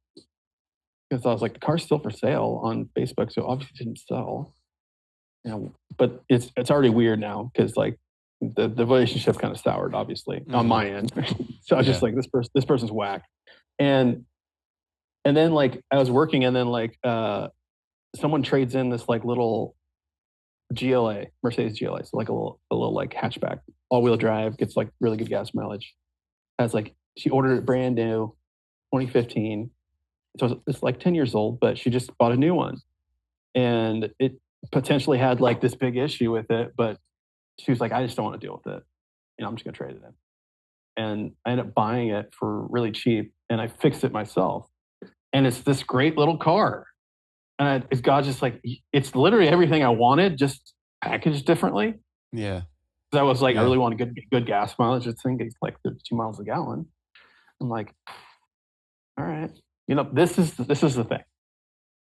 Because I was like, the car's still for sale on Facebook, so obviously it didn't sell. But it's already weird now, because like the relationship kind of soured, obviously, on my end. So I was just like, this person's whack. And then like I was working, and then like someone trades in this like little GLA, Mercedes GLA, so like a little like hatchback, all-wheel drive, gets like really good gas mileage. She ordered it brand new, 2015. So it's like 10 years old, but she just bought a new one. And it potentially had like this big issue with it, but she was like, I just don't want to deal with it. I'm just going to trade it in. And I ended up buying it for really cheap, and I fixed it myself. And it's this great little car. And it's God, just like, it's literally everything I wanted, just packaged differently. Yeah. Because I was like, I really want good gas mileage. This thing gets like 32 miles a gallon. I'm like, all right. This is the thing.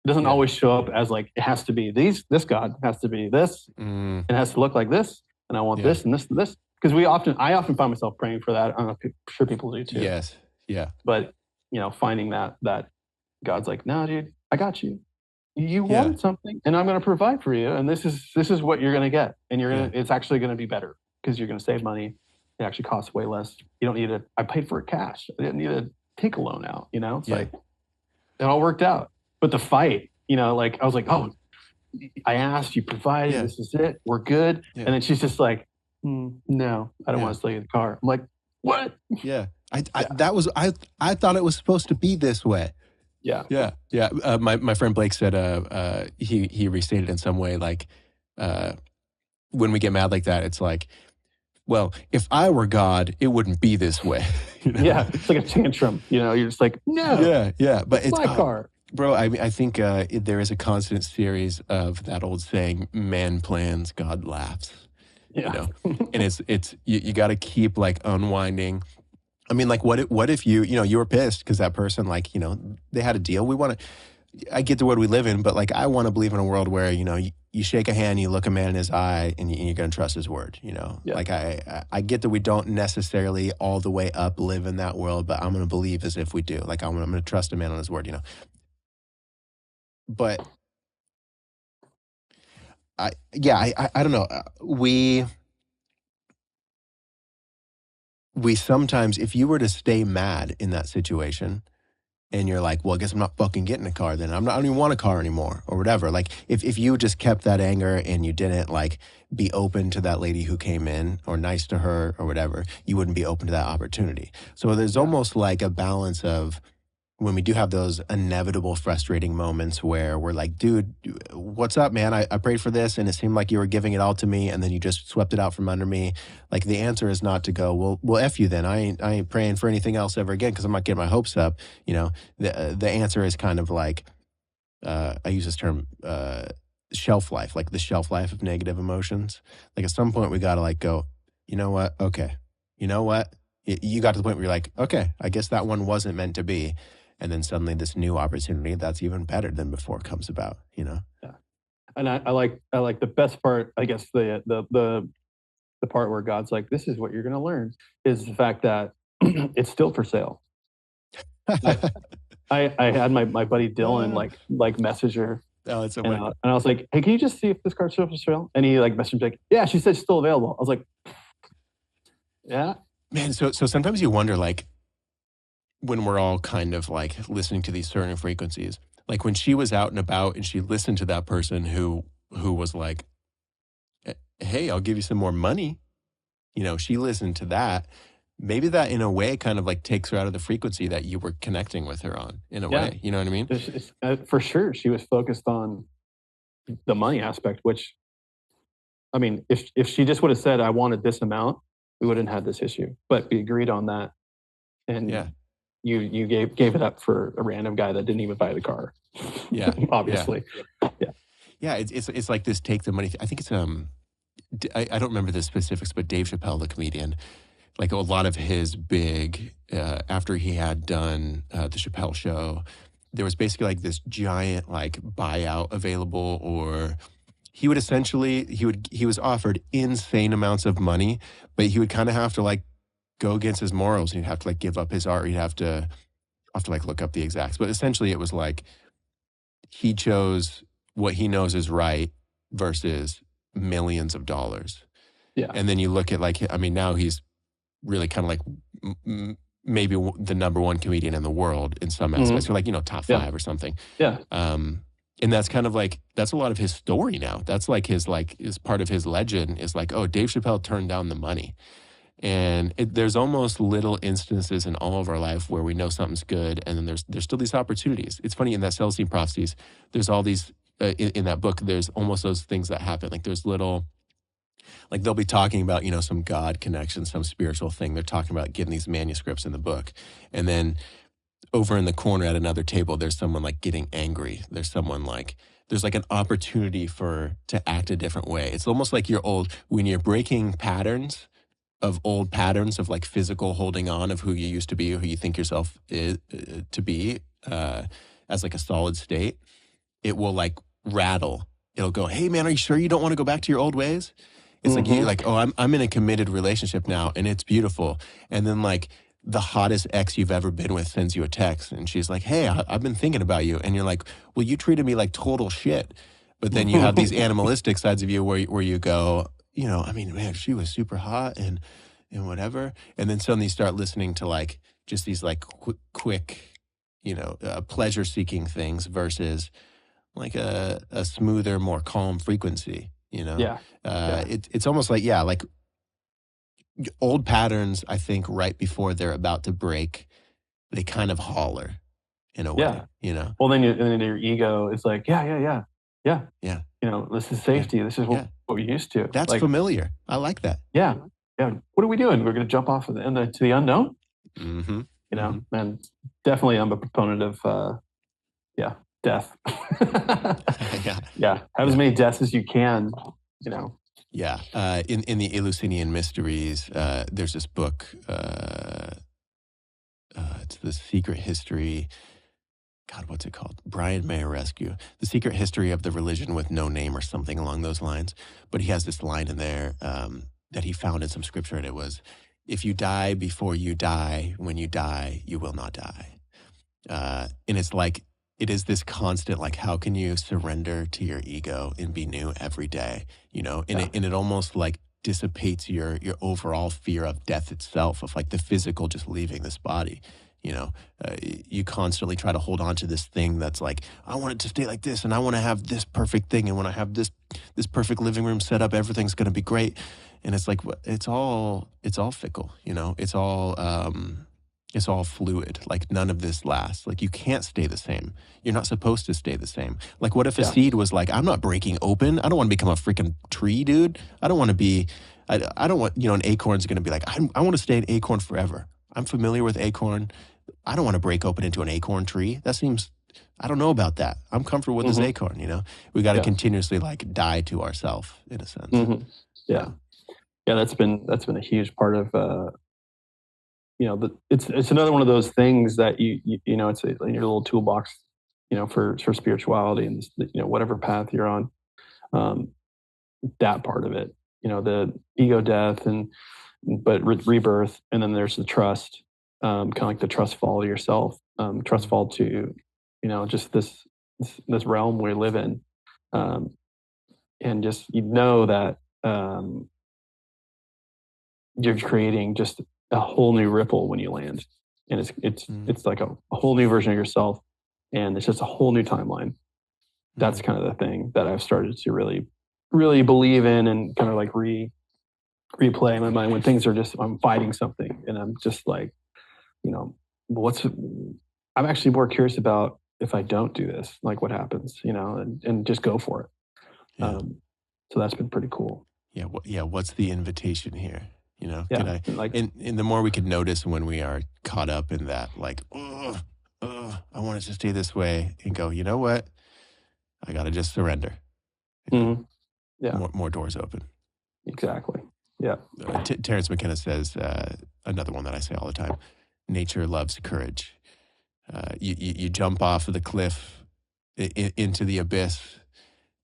It doesn't always show up as like, it has to be this God has to be this. It has to look like this. And I want this and this and this. Because I often find myself praying for that. I'm sure people do too. Yes. Yeah. But, finding that God's like, no, dude, I got you. You want something, and I'm going to provide for you. And this is what you're going to get. And it's actually going to be better, because you're going to save money. It actually costs way less. You don't need I paid for it cash. I didn't need to take a loan out, It's like, it all worked out. But the fight, like, I was like, oh, I asked, you provided, this is it, we're good. Yeah. And then she's just like, no, I don't want to stay in the car. I'm like, what? Yeah. I thought it was supposed to be this way. Yeah. Yeah. My friend Blake said he restated in some way, like when we get mad like that, it's like, well, if I were God, it wouldn't be this way. You know? Yeah, it's like a tantrum. You know, you're just like, no. Yeah. But it's my car. Bro, I think there is a constant series of that old saying, man plans, God laughs. Yeah. You know? And it's you got to keep like unwinding. I mean, like, what if you were pissed because that person, like, they had a deal. I get the world we live in, but like, I want to believe in a world where, you shake a hand, you look a man in his eye, and you're going to trust his word, Yeah. Like, I get that we don't necessarily all the way up live in that world, but I'm going to believe as if we do. Like, I'm going to trust a man on his word, But I don't know. We sometimes, if you were to stay mad in that situation, and you're like, well, I guess I'm not fucking getting a car then. I don't even want a car anymore or whatever. Like, if you just kept that anger and you didn't, like, be open to that lady who came in or nice to her or whatever, you wouldn't be open to that opportunity. So there's almost like a balance of when we do have those inevitable frustrating moments where we're like, dude, what's up, man? I prayed for this and it seemed like you were giving it all to me and then you just swept it out from under me. Like, the answer is not to go, well, F you then. I ain't praying for anything else ever again because I'm not getting my hopes up. The answer is kind of like, I use this term, shelf life, like the shelf life of negative emotions. Like, at some point we got to like go, you know what? Okay. You know what? You got to the point where you're like, okay, I guess that one wasn't meant to be. And then suddenly this new opportunity that's even better than before comes about, Yeah. And I like the best part, I guess the part where God's like, this is what you're going to learn, is the fact that it's still for sale. I had my buddy Dylan like message her. Oh, it's so and, funny. And I was like, hey, can you just see if this car's still for sale? And he like messaged me like, yeah, she said it's still available. I was like, yeah. Man, so sometimes you wonder, like, when we're all kind of like listening to these certain frequencies, like when she was out and about and she listened to that person who was like, hey, I'll give you some more money. She listened to that. Maybe that in a way kind of like takes her out of the frequency that you were connecting with her on in a way. You know what I mean? For sure. She was focused on the money aspect, which, I mean, if she just would have said, I wanted this amount, we wouldn't have this issue, but we agreed on that. And you gave it up for a random guy that didn't even buy the car. Yeah. Obviously. Yeah. It's like this take the money. I think it's, I don't remember the specifics, but Dave Chappelle, the comedian, like a lot of his big, after he had done the Chappelle show, there was basically like this giant like buyout available, or he would essentially, he was offered insane amounts of money, but he would kind of have to like go against his morals. He'd have to like give up his art. He'd have to like look up the exacts, but essentially it was like he chose what he knows is right versus millions of dollars. Yeah. And then you look at like, I mean, now he's really kind of like maybe the number one comedian in the world in some aspects, or like, top 5 or something. Yeah. And that's kind of like, that's a lot of his story now. That's like his part of his legend is like, oh, Dave Chappelle turned down the money. And there's almost little instances in all of our life where we know something's good, and then there's still these opportunities. It's funny, in that Celestine prophecies, there's all these, in that book, there's almost those things that happen. Like there's little, like they'll be talking about, some God connection, some spiritual thing. They're talking about getting these manuscripts in the book. And then over in the corner at another table, there's someone like getting angry. There's someone like, there's like an opportunity to act a different way. It's almost like when you're breaking patterns of old patterns of like physical holding on of who you used to be, who you think yourself is to be, as like a solid state, it will like rattle. It'll go, hey man, are you sure you don't want to go back to your old ways? It's like, you're like, oh, I'm in a committed relationship now and it's beautiful. And then like the hottest ex you've ever been with sends you a text and she's like, hey, I've been thinking about you. And you're like, well, you treated me like total shit. But then you have these animalistic sides of you where you go, I mean, man, she was super hot and whatever. And then suddenly you start listening to like just these like quick, pleasure seeking things versus a smoother, more calm frequency, you know? Yeah. Yeah. It's almost like, yeah, like old patterns, I think right before they're about to break, they kind of holler in a way, Yeah. you know? Well, then, and then your ego is like, yeah, yeah, yeah, yeah. Yeah, You know, this is yeah, safety. This is yeah. what we're used to. That's Like, familiar. I like that. yeah, yeah. What are we doing? We're going to jump off of to the unknown. Mm-hmm. You Mm-hmm. know, and definitely, I'm a proponent of, yeah, death. Yeah. Yeah, have as Yeah. many deaths as you can. You know. Yeah. In the Eleusinian Mysteries, there's this book. It's The Secret History. God, what's it called? Brian Mayer Rescue. The Secret History of the Religion with No Name or something along those lines. But he has this line in there that he found in some scripture, and it was, if you die before you die, when you die, you will not die. And it's like, it is this constant, like, how can you surrender to your ego and be new every day? You know, and Yeah. it almost like dissipates your overall fear of death itself, of like the physical just leaving this body. You know, you constantly try to hold on to this thing that's like, I want it to stay like this, and I want to have this perfect thing, and when I have this perfect living room set up, everything's going to be great. And it's like, it's all fickle. You know, it's all fluid. Like none of this lasts. Like you can't stay the same. You're not supposed to stay the same. Like what if a Yeah. seed was like, I'm not breaking open. I don't want to become a freaking tree, dude. I don't want to be, I don't want, an acorn's going to be like, I want to stay an acorn forever. I'm familiar with acorn. I don't want to break open into an acorn tree. That seems, I don't know about that. I'm comfortable with this acorn, We got to continuously like die to ourselves in a sense. Yeah. Yeah. That's been a huge part of, it's another one of those things that it's in your little toolbox, for spirituality and whatever path you're on, that part of it, the ego death but rebirth, and then there's the trust, kind of like the trust fall to yourself, trust fall to, just this realm we live in, and just that you're creating just a whole new ripple when you land, and it's like a whole new version of yourself, and it's just a whole new timeline. That's kind of the thing that I've started to really, really believe in, and kind of like replay in my mind when things are just, I'm fighting something, and I'm just like, what's. I'm actually more curious about if I don't do this, like what happens, and just go for it. Yeah. So that's been pretty cool. Yeah. What's the invitation here? Yeah. Can I, and the more we could notice when we are caught up in that, like, I want it to stay this way, and go, you know what? I got to just surrender. Yeah. More doors open. Exactly. Yeah. Terrence McKenna says, another one that I say all the time, nature loves courage. You jump off of the cliff into the abyss,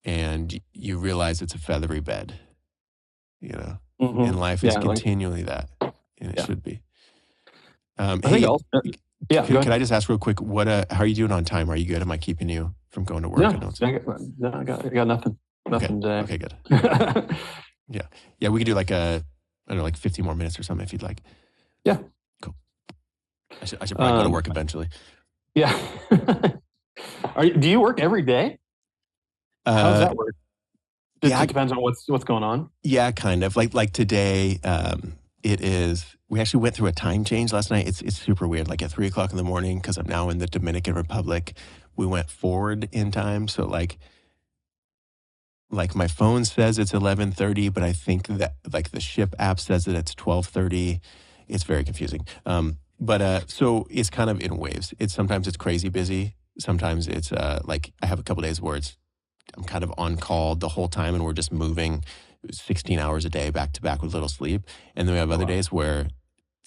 and you realize it's a feathery bed. And life is continually that, and it should be. Hey, could I just ask real quick, how are you doing on time? Are you good? Am I keeping you from going to work? I got nothing. Nothing today. Okay, good. Yeah, we could do like I don't know, like 15 more minutes or something if you'd like. Yeah. Cool. I should probably go to work eventually. Yeah. Do you work every day? How does that work? It depends on what's going on. Yeah, kind of. Like today, it is. We actually went through a time change last night. It's super weird. Like at 3:00 in the morning, because I'm now in the Dominican Republic, we went forward in time. So like my phone says it's 11:30, but I think that like the ship app says that it's 12:30. It's very confusing. But so it's kind of in waves. Sometimes it's crazy busy. Sometimes it's like I have a couple days where I'm kind of on call the whole time, and we're just moving 16 hours a day back to back with little sleep. And then we have other days where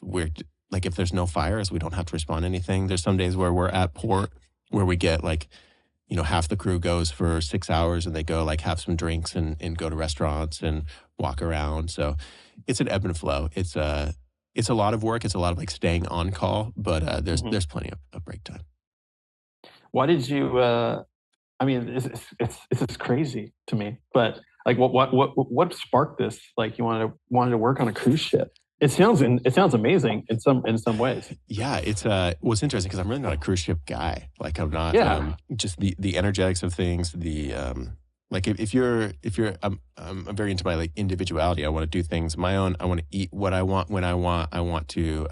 we're like, if there's no fires, we don't have to respond to anything. There's some days where we're at port where we get like, half the crew goes for 6 hours, and they go like have some drinks and go to restaurants and walk around. So it's an ebb and flow. It's a lot of work. It's a lot of like staying on call, but there's plenty of break time. Why did you? I mean, it's just crazy to me. But like, what sparked this? Like, you wanted to work on a cruise ship? It sounds amazing in some ways. Yeah, it's what's interesting because I'm really not a cruise ship guy. Like I'm not just the energetics of things. The like if you're I'm very into my like individuality. I want to do things my own. I want to eat what I want when I want. I want to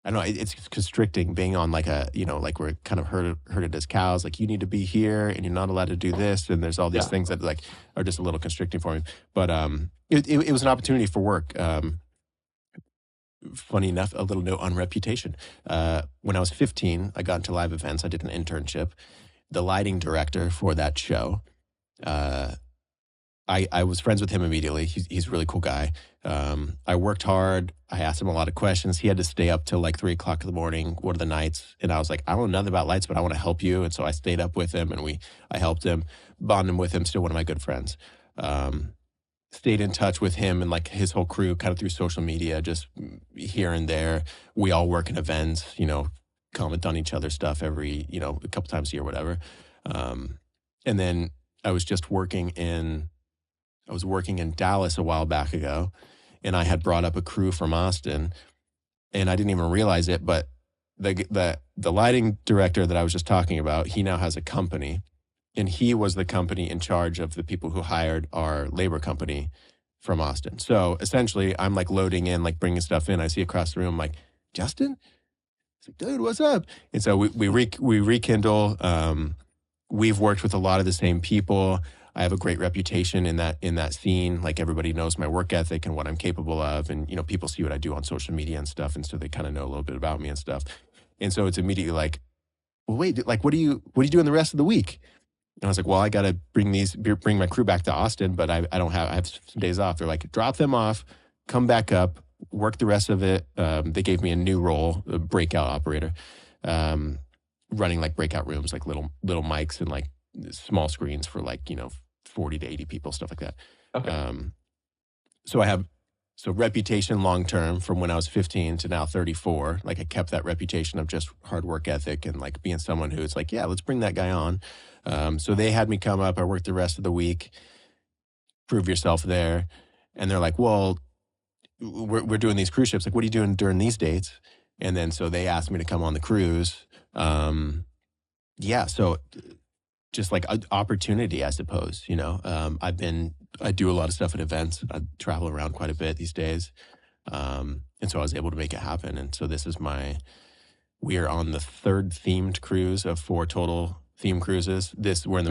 I don't know. It's constricting being on like a, like we're kind of herded as cows. Like you need to be here and you're not allowed to do this. And there's all these things that like are just a little constricting for me. But it was an opportunity for work. Funny enough, a little note on reputation. When I was 15, I got into live events. I did an internship. The lighting director for that show, I was friends with him immediately. He's a really cool guy. I worked hard. I asked him a lot of questions. He had to stay up till like 3 o'clock in the morning, one of the nights. And I was like, I don't know nothing about lights, but I want to help you. And so I stayed up with him and I helped him, bonded with him, still one of my good friends. Stayed in touch with him and like his whole crew kind of through social media, just here and there. We all work in events, comment on each other's stuff every, a couple times a year, whatever. And then I was working in Dallas a while back ago, and I had brought up a crew from Austin, and I didn't even realize it, but the lighting director that I was just talking about, he now has a company, and he was the company in charge of the people who hired our labor company from Austin. So essentially, I'm like loading in, like bringing stuff in. I see across the room, I'm like, Justin? It's like, dude, what's up? And so we rekindle. We've worked with a lot of the same people. I have a great reputation in that scene. Like everybody knows my work ethic and what I'm capable of. And, people see what I do on social media and stuff. And so they kind of know a little bit about me and stuff. And so it's immediately like, well, wait, like, what do you do in the rest of the week? And I was like, well, I got to bring my crew back to Austin, but I have some days off. They're like, drop them off, come back up, work the rest of it. They gave me a new role, a breakout operator, running like breakout rooms, like little mics and like small screens for like, 40 to 80 people, stuff like that. Okay. So I have reputation long-term from when I was 15 to now 34. Like I kept that reputation of just hard work ethic and like being someone who's like, yeah, let's bring that guy on. So they had me come up. I worked the rest of the week, prove yourself there. And they're like, well, we're doing these cruise ships. Like, what are you doing during these dates? And then, so they asked me to come on the cruise. So just like an opportunity, I suppose, I do a lot of stuff at events. I travel around quite a bit these days. And so I was able to make it happen. And so we are on the third themed cruise of 4 total theme cruises. We're in the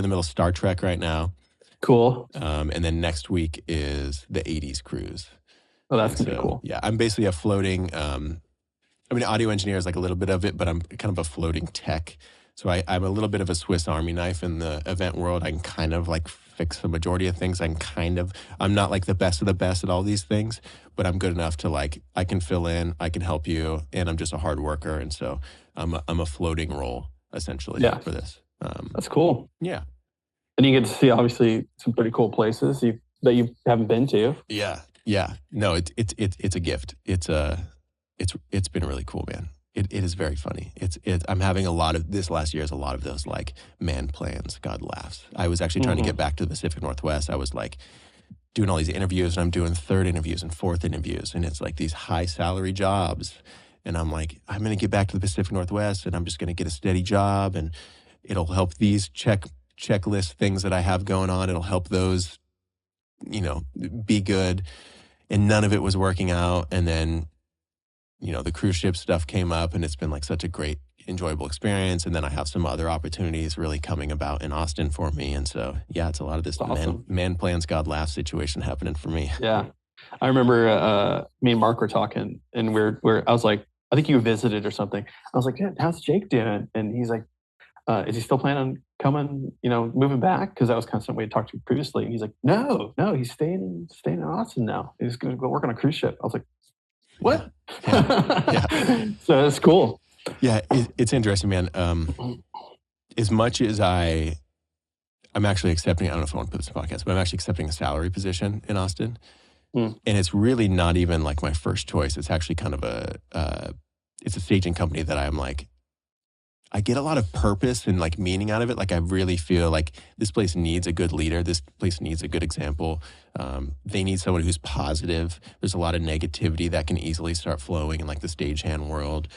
middle of Star Trek right now. Cool. And then next week is the 80s cruise. Oh, that's gonna be cool. Yeah, I'm basically a floating, audio engineer is like a little bit of it, but I'm kind of a floating tech. So I'm a little bit of a Swiss Army knife in the event world. I can kind of like fix the majority of things. I'm not like the best of the best at all these things, but I'm good enough to like, I can fill in, I can help you, and I'm just a hard worker. And so I'm a floating role essentially for this. That's cool. Yeah. And you get to see obviously some pretty cool places that you haven't been to. Yeah. Yeah. No, it's a gift. It's been really cool, man. It is very funny. I'm having this last year is a lot of those like man plans, God laughs. I was actually trying to get back to the Pacific Northwest. I was like doing all these interviews, and I'm doing 3rd interviews and 4th interviews, and it's like these high salary jobs. And I'm like, I'm going to get back to the Pacific Northwest, and I'm just going to get a steady job, and it'll help these checklist things that I have going on. It'll help those, be good. And none of it was working out. And then, the cruise ship stuff came up, and it's been like such a great, enjoyable experience. And then I have some other opportunities really coming about in Austin for me. And so, yeah, it's a lot of this man plans, God laughs situation happening for me. Yeah. I remember me and Mark were talking, and I was like, I think you visited or something. I was like, yeah, how's Jake doing? And he's like, is he still planning on coming, moving back? Because that was kind of something we had talked to previously. And he's like, no, he's staying in Austin now. He's going to go work on a cruise ship. I was like, what? Yeah. So it's cool. Yeah, it's interesting, man. As much as I'm actually accepting, I don't know if I want to put this in the podcast, but I'm actually accepting a salary position in Austin. And it's really not even like my first choice. It's actually kind of it's a staging company that I'm like, I get a lot of purpose and like meaning out of it. Like I really feel like this place needs a good leader. This place needs a good example. They need someone who's positive. There's a lot of negativity that can easily start flowing in like the stagehand world.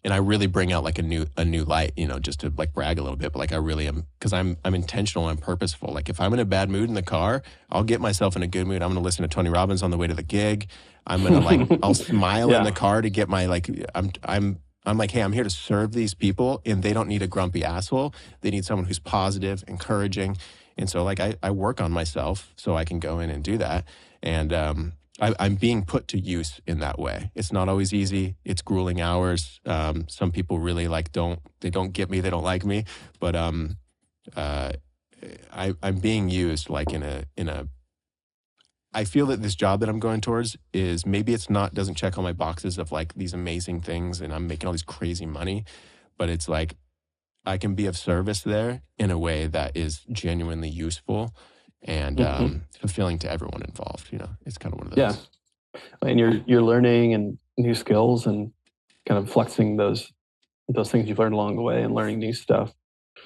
And I really bring out like a new light, you know, just to like brag a little bit. But like I really am, because I'm intentional and purposeful. Like if I'm in a bad mood in the car, I'll get myself in a good mood. I'm gonna listen to Tony Robbins on the way to the gig. I'm gonna like I'll smile in the car to get my like I'm like, hey, I'm here to serve these people, and they don't need a grumpy asshole. They need someone who's positive, encouraging. And so like I work on myself so I can go in and do that. And I'm being put to use in that way. It's not always easy. It's grueling hours. Some people really like don't get me. They don't like me. But I'm being used like in a. I feel that this job that I'm going towards is maybe it's not doesn't check all my boxes of like these amazing things and I'm making all these crazy money, but it's like I can be of service there in a way that is genuinely useful and fulfilling to everyone involved. You know, it's kind of one of those. Yeah, and you're learning and new skills and kind of flexing those things you've learned along the way and learning new stuff,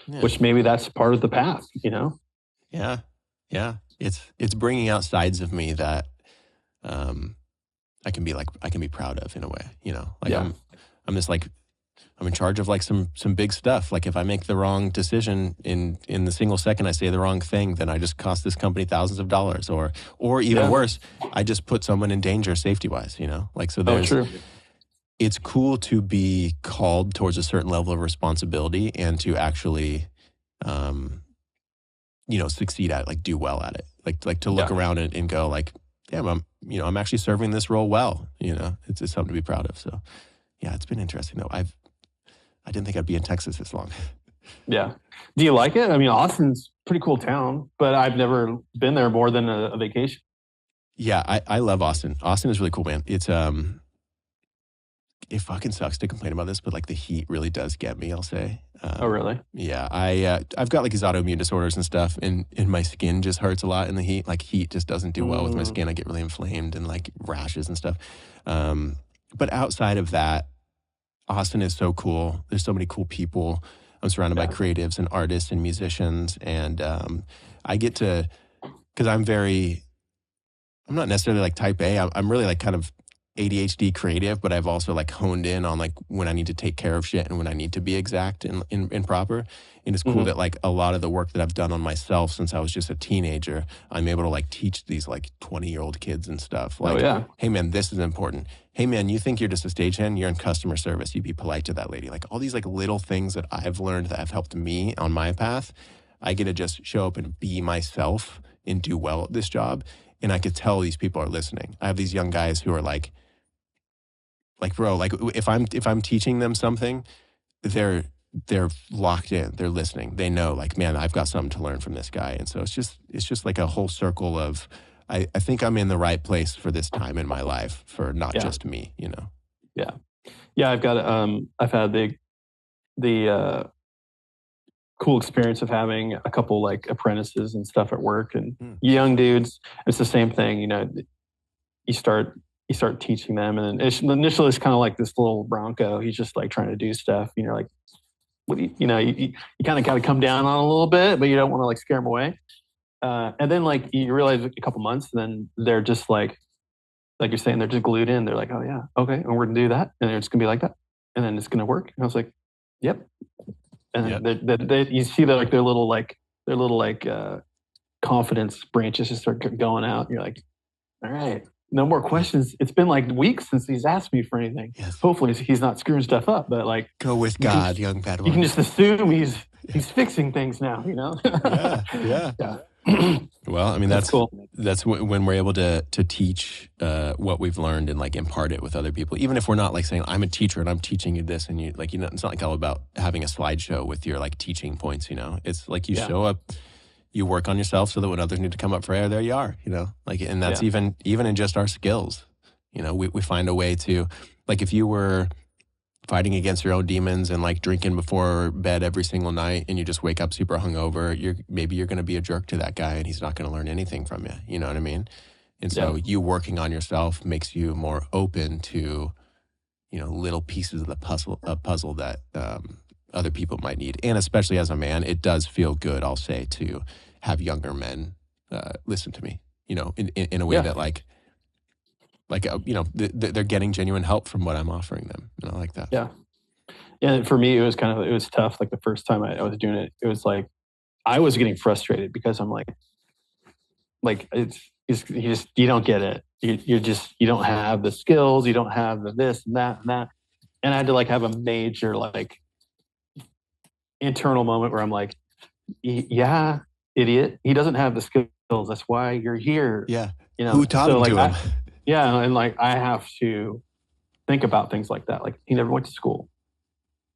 which maybe that's part of the path. You know. Yeah, yeah. It's bringing out sides of me that I can be proud of in a way. You know, like I'm just like. I'm in charge of like some big stuff. Like if I make the wrong decision in the single second I say the wrong thing, then I just cost this company thousands of dollars, or even worse, I just put someone in danger safety wise. You know, like so there's. It's cool to be called towards a certain level of responsibility and to actually, you know, succeed at it, like do well at it, like to look around and go like, damn, I'm actually serving this role well. You know, it's something to be proud of. So, yeah, it's been interesting though. I didn't think I'd be in Texas this long. Yeah. Do you like it? I mean, Austin's a pretty cool town, but I've never been there more than a vacation. Yeah, I love Austin. Austin is really cool, man. It's it fucking sucks to complain about this, but like the heat really does get me, I'll say. Oh, really? Yeah, I've got like these autoimmune disorders and stuff, and my skin just hurts a lot in the heat. Like heat just doesn't do well with my skin. I get really inflamed and like rashes and stuff. But outside of that, Austin is so cool. There's so many cool people. I'm surrounded by creatives and artists and musicians. And I get to, because I'm not necessarily like type A. I'm really like kind of ADHD creative, but I've also like honed in on like when I need to take care of shit and when I need to be exact and proper. And it's cool that like a lot of the work that I've done on myself since I was just a teenager, I'm able to like teach these like 20-year-old kids and stuff. Like, hey man, this is important. Hey man, you think you're just a stagehand? You're in customer service. You be polite to that lady. Like all these like little things that I've learned that have helped me on my path. I get to just show up and be myself and do well at this job. And I could tell these people are listening. I have these young guys who are like bro, like if I'm teaching them something, they're locked in, they're listening. They know like, man, I've got something to learn from this guy. And so it's just like a whole circle of I think I'm in the right place for this time in my life for not just me, you know. Yeah. Yeah, I've had the cool experience of having a couple like apprentices and stuff at work and young dudes. It's the same thing, you know. You start teaching them, and initially it's kind of like this little Bronco. He's just like trying to do stuff. You know, like what do you kind of got to come down on a little bit, but you don't want to like scare them away. And then like you realize a couple months, then they're just like you're saying, they're just glued in. They're like, oh yeah, okay, and we're gonna do that, and it's gonna be like that, and then it's gonna work. And I was like, yep. And they you see that like their little confidence branches just start going out. And you're like, all right. No more questions. It's been like weeks since he's asked me for anything. Yes. Hopefully he's not screwing stuff up, but like go with God, young Padawan. You can just assume he's fixing things now, you know? Yeah. Well, I mean, that's cool. That's when we're able to teach what we've learned and like impart it with other people. Even if we're not like saying, I'm a teacher and I'm teaching you this, and you like, you know, it's not like all about having a slideshow with your like teaching points, you know? It's like you show up, you work on yourself so that when others need to come up for air, there you are, you know, like, and that's even in just our skills, you know, we find a way to, like, if you were fighting against your own demons and like drinking before bed every single night and you just wake up super hungover, maybe you're going to be a jerk to that guy and he's not going to learn anything from you. You know what I mean? And so you working on yourself makes you more open to, little pieces of the puzzle that other people might need. And especially as a man, it does feel good, I'll say, to have younger men listen to me, in a way that they're getting genuine help from what I'm offering them. And I like that. Yeah. And for me, it was tough. Like the first time I was doing it, it was like, I was getting frustrated because I'm like you don't get it. You don't have the skills. You don't have the this and that and that. And I had to like have a major like internal moment where I'm like, yeah, idiot. He doesn't have the skills. That's why you're here. Yeah. Who taught him to him? Yeah. And like, I have to think about things like that. Like he never went to school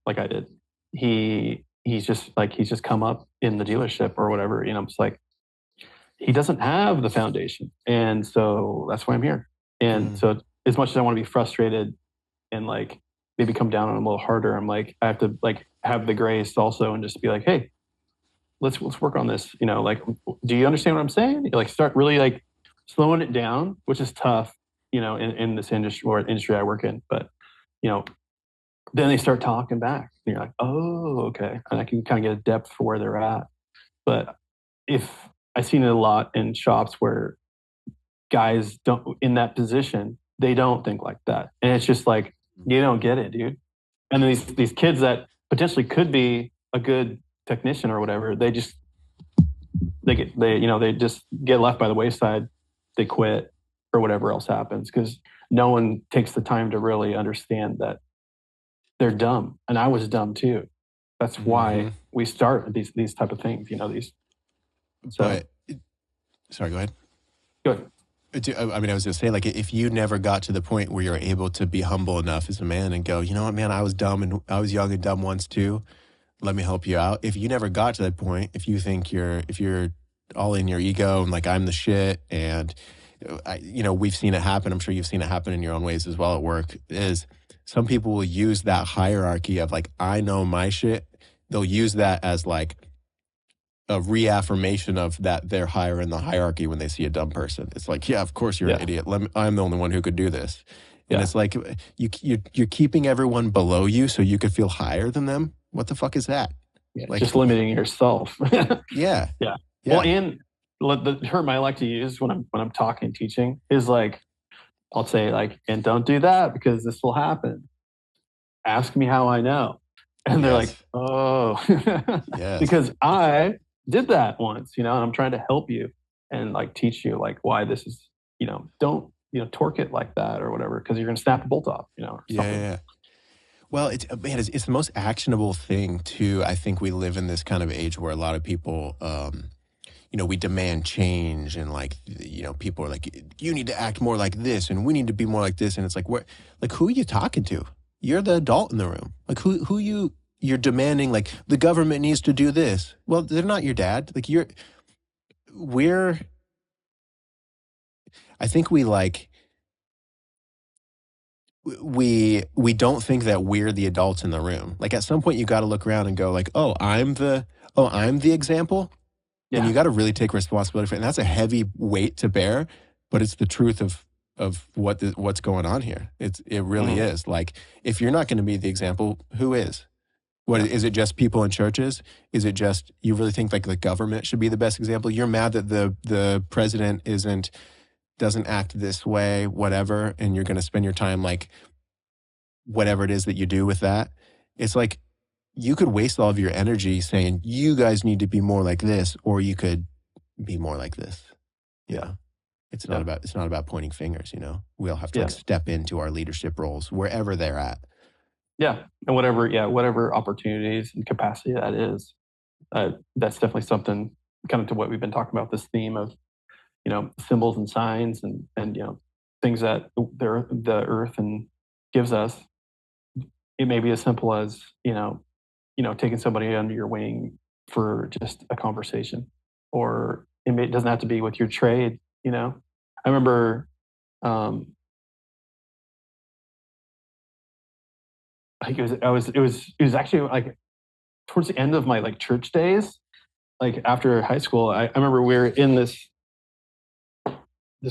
like I did. He's just come up in the dealership or whatever. It's like, he doesn't have the foundation. And so that's why I'm here. And so as much as I want to be frustrated and like maybe come down on him a little harder, I'm like, I have to like have the grace also and just be like, hey, let's work on this. Like, do you understand what I'm saying? Like start really like slowing it down, which is tough, in this industry or industry I work in. But, then they start talking back and you're like, oh, okay. And I can kind of get a depth for where they're at. But if I've seen it a lot in shops where guys don't in that position, they don't think like that. And it's just like, you don't get it, dude. And then these kids that potentially could be a good technician or whatever, they just get left by the wayside. They quit or whatever else happens because no one takes the time to really understand that they're dumb. And I was dumb too. That's why we start these type of things, So, sorry, go ahead. Go ahead. I mean, I was going to say, like, if you never got to the point where you're able to be humble enough as a man and go, you know what, man, I was dumb and I was young and dumb once too. Let me help you out. If you never got to that point, if you think if you're all in your ego and like, I'm the shit and, we've seen it happen. I'm sure you've seen it happen in your own ways as well at work, is some people will use that hierarchy of like, I know my shit. They'll use that as like a reaffirmation of that they're higher in the hierarchy when they see a dumb person. It's like, yeah, of course you're an idiot. I'm the only one who could do this. And it's like, you're keeping everyone below you so you could feel higher than them. What the fuck is that? Yeah, like, just limiting yourself. Yeah. Well, and the term I like to use when I'm talking, teaching is like, I'll say like, and don't do that because this will happen. Ask me how I know. And they're like, oh, because I did that once, and I'm trying to help you and like teach you like why this is, don't, torque it like that or whatever, because you're going to snap the bolt off, or something. Yeah. Well, it's the most actionable thing too. I think we live in this kind of age where a lot of people, we demand change and like, people are like, you need to act more like this and we need to be more like this. And it's like, who are you talking to? You're the adult in the room. Like you're demanding like the government needs to do this. Well, they're not your dad. Like I think we don't think that we're the adults in the room. Like at some point you got to look around and go like, I'm the example. Yeah. And you got to really take responsibility for it. And that's a heavy weight to bear, but it's the truth of what's going on here. It really is. Like, if you're not going to be the example, who is? Is it just people in churches? Is it just, you really think like the government should be the best example? You're mad that the president doesn't act this way, whatever, and you're going to spend your time like whatever it is that you do with that. It's like, you could waste all of your energy saying, you guys need to be more like this, or you could be more like this. Yeah. It's not about pointing fingers, We all have to step into our leadership roles wherever they're at. Yeah. And whatever opportunities and capacity that is, that's definitely something kind of to what we've been talking about, this theme of, symbols and signs and things that the earth and gives us. It may be as simple as, taking somebody under your wing for just a conversation, or it doesn't have to be with your trade. I remember, I think it was actually like towards the end of my like church days, like after high school, I remember we were in this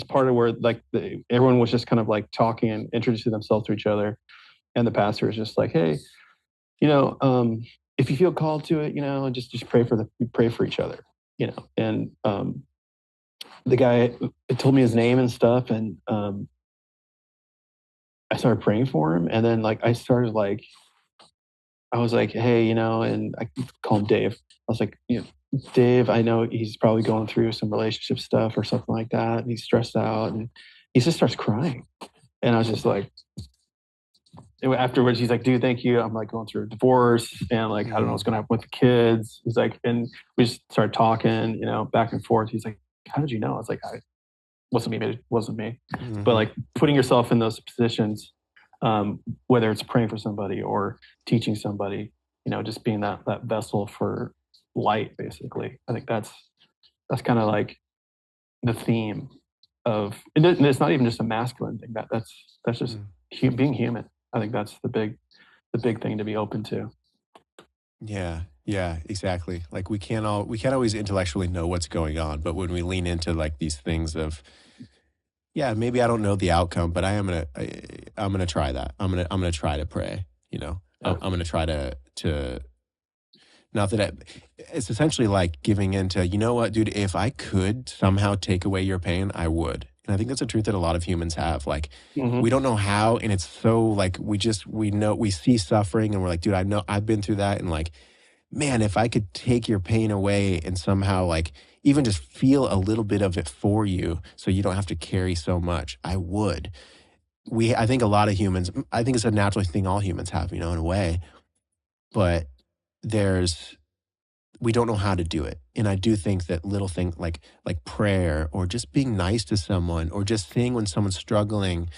part of where like everyone was just kind of like talking and introducing themselves to each other. And the pastor is just like, hey, if you feel called to it, just pray for each other, And the guy told me his name and stuff, and I started praying for him, and then I was like, hey, and I called him Dave. I was like, Dave, I know he's probably going through some relationship stuff or something like that, and he's stressed out, and he just starts crying, and I was just like, afterwards, he's like, dude, thank you. I'm like going through a divorce and like, I don't know what's going to happen with the kids. He's like, and we just started talking, back and forth. He's like, how did you know? I was like, it wasn't me. But like putting yourself in those positions, whether it's praying for somebody or teaching somebody, just being that vessel for light, basically. I think that's kind of like the theme of, and it's not even just a masculine thing. That's just being human. I think that's the big thing to be open to. Yeah, yeah, exactly. Like we can't always intellectually know what's going on, but when we lean into like these things of, yeah, maybe I don't know the outcome, but I'm gonna try that. I'm gonna try to pray. I'm gonna try to not that it's essentially like giving into, you know what, dude, if I could somehow take away your pain, I would. And I think that's a truth that a lot of humans have. Like, we don't know how, and it's so like we know we see suffering, and we're like, dude, I know I've been through that, and like, man, if I could take your pain away and somehow like even just feel a little bit of it for you, so you don't have to carry so much, I would. I think a lot of humans, I think it's a natural thing all humans have, in a way, but we don't know how to do it. And I do think that little things like prayer or just being nice to someone or just seeing when someone's struggling,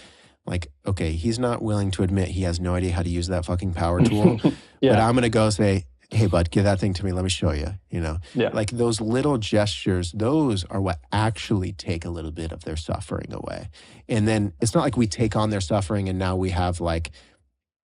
like, okay, he's not willing to admit he has no idea how to use that fucking power tool, Yeah. but I'm going to go say, hey, bud, give that thing to me. Let me show you, Yeah. Like those little gestures, those are what actually take a little bit of their suffering away. And then it's not like we take on their suffering and now we have like,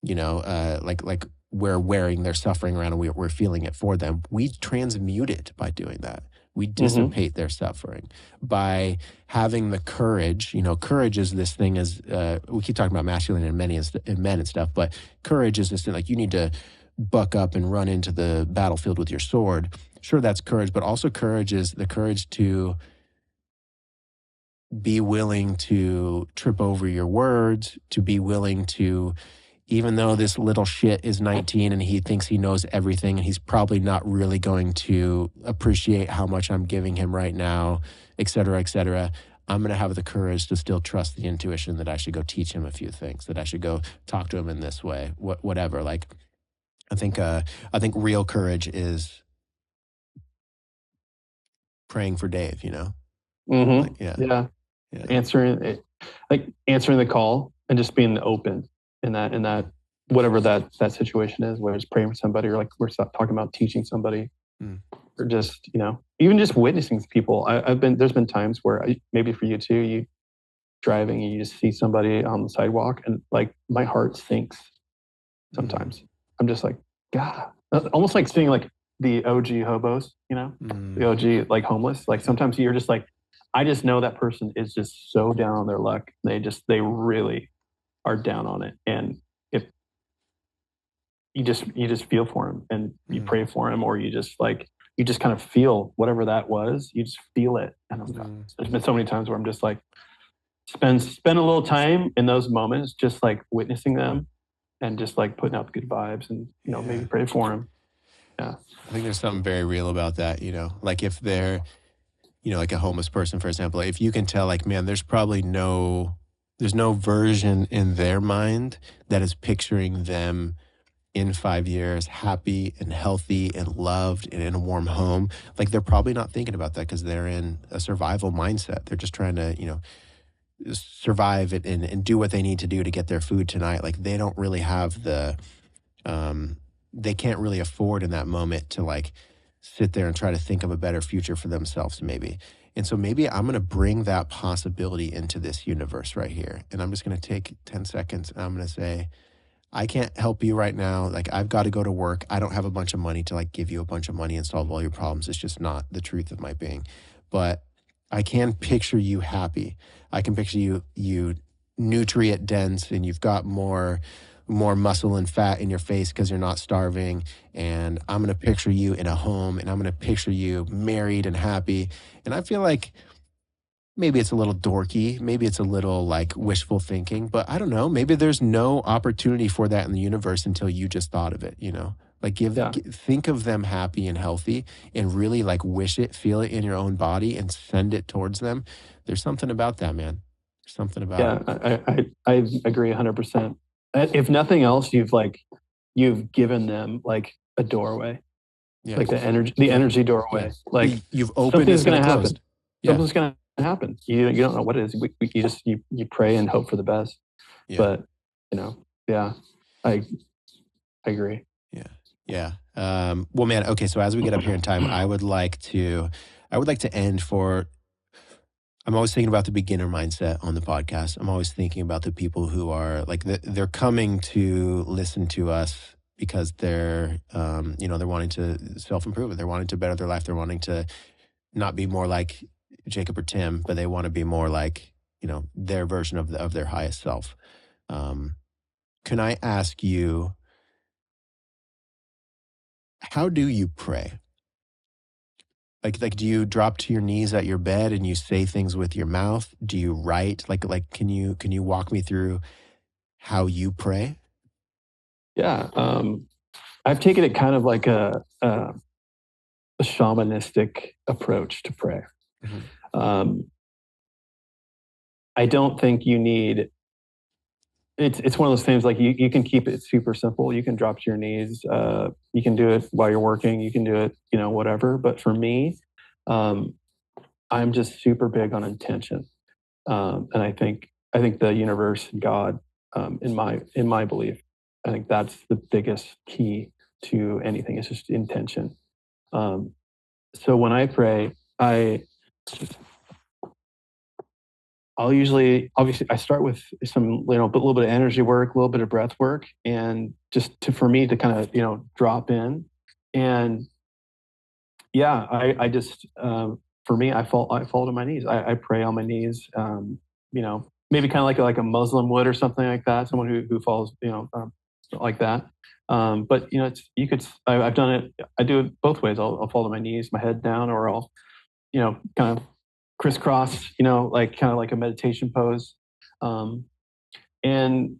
like we're wearing their suffering around and we're feeling it for them. We transmute it by doing that. We dissipate their suffering by having the courage. Courage is this thing as we keep talking about masculine and men and stuff, but courage is this thing like you need to buck up and run into the battlefield with your sword. Sure, that's courage, but also courage is the courage to be willing to trip over your words, to be willing to, even though this little shit is 19 and he thinks he knows everything and he's probably not really going to appreciate how much I'm giving him right now, et cetera, I'm going to have the courage to still trust the intuition that I should go teach him a few things, that I should go talk to him in this way, whatever. Like, I think real courage is praying for Dave, Like, yeah. Answering the call and just being open in that whatever that situation is, whether it's praying for somebody or like we're talking about teaching somebody or just even just witnessing people. There's been times where maybe for you too, you driving and you just see somebody on the sidewalk and like my heart sinks sometimes. I'm just like, God, almost like seeing like the OG hobos, the OG like homeless. Like sometimes you're just like, I just know that person is just so down on their luck. They really are down on it. And if you just feel for them and you pray for them, or you just kind of feel whatever that was, you just feel it. And there's been so many times where I'm just like, spend a little time in those moments, just like witnessing them and just like putting out the good vibes and, maybe pray for them. Yeah. I think there's something very real about that, like if they're, like a homeless person, for example, if you can tell like, man, there's no version in their mind that is picturing them in 5 years, happy and healthy and loved and in a warm home. Like they're probably not thinking about that because they're in a survival mindset. They're just trying to, survive it and do what they need to do to get their food tonight. Like they don't really have they can't really afford in that moment to like sit there and try to think of a better future for themselves maybe. And so maybe I'm going to bring that possibility into this universe right here. And I'm just going to take 10 seconds and I'm going to say, I can't help you right now. Like I've got to go to work. I don't have a bunch of money to like give you a bunch of money and solve all your problems. It's just not the truth of my being. But I can picture you happy. I can picture you nutrient dense and you've got more more muscle and fat in your face because you're not starving. And I'm going to picture you in a home, and I'm going to picture you married and happy. And I feel like maybe it's a little dorky, maybe it's a little like wishful thinking, but I don't know. Maybe there's no opportunity for that in the universe until you just thought of it, you know? Like think of them happy and healthy and really like wish it, feel it in your own body and send it towards them. There's something about that, man. There's something about it. I agree 100%. If nothing else, you've given them like a doorway, like the energy doorway. Like you've opened it, something's going to happen. closed. Something's going to happen. You don't know what it is. You pray and hope for the best. But I agree. Yeah. Well, man. Okay. So as we get up here in time, I would like to end for. I'm always thinking about the beginner mindset on the podcast. I'm always thinking about the people who are like they're coming to listen to us because they're they're wanting to self-improve. They're wanting to better their life. They're wanting to not be more like Jacob or Tim, but they want to be more like their version of their highest self. Can I ask you, how do you pray? Like, do you drop to your knees at your bed and you say things with your mouth? Do you write? Like, can you walk me through how you pray? Yeah, I've taken it kind of like a shamanistic approach to prayer. Mm-hmm. I don't think you need. It's one of those things like you can keep it super simple. You can drop to your knees. You can do it while you're working. You can do it, whatever. But for me, I'm just super big on intention, and I think the universe and God, in my belief, I think that's the biggest key to anything. It's just intention. So when I pray, I'll usually, obviously, I start with some, a little bit of energy work, a little bit of breath work, and just for me to kind of, drop in. And yeah, I just, for me, I fall to my knees. I pray on my knees, maybe kind of like a Muslim would or something like that. Someone who falls, like that. But I've done it. I do it both ways. I'll fall to my knees, my head down, or I'll, kind of crisscross, like kind of like a meditation pose. And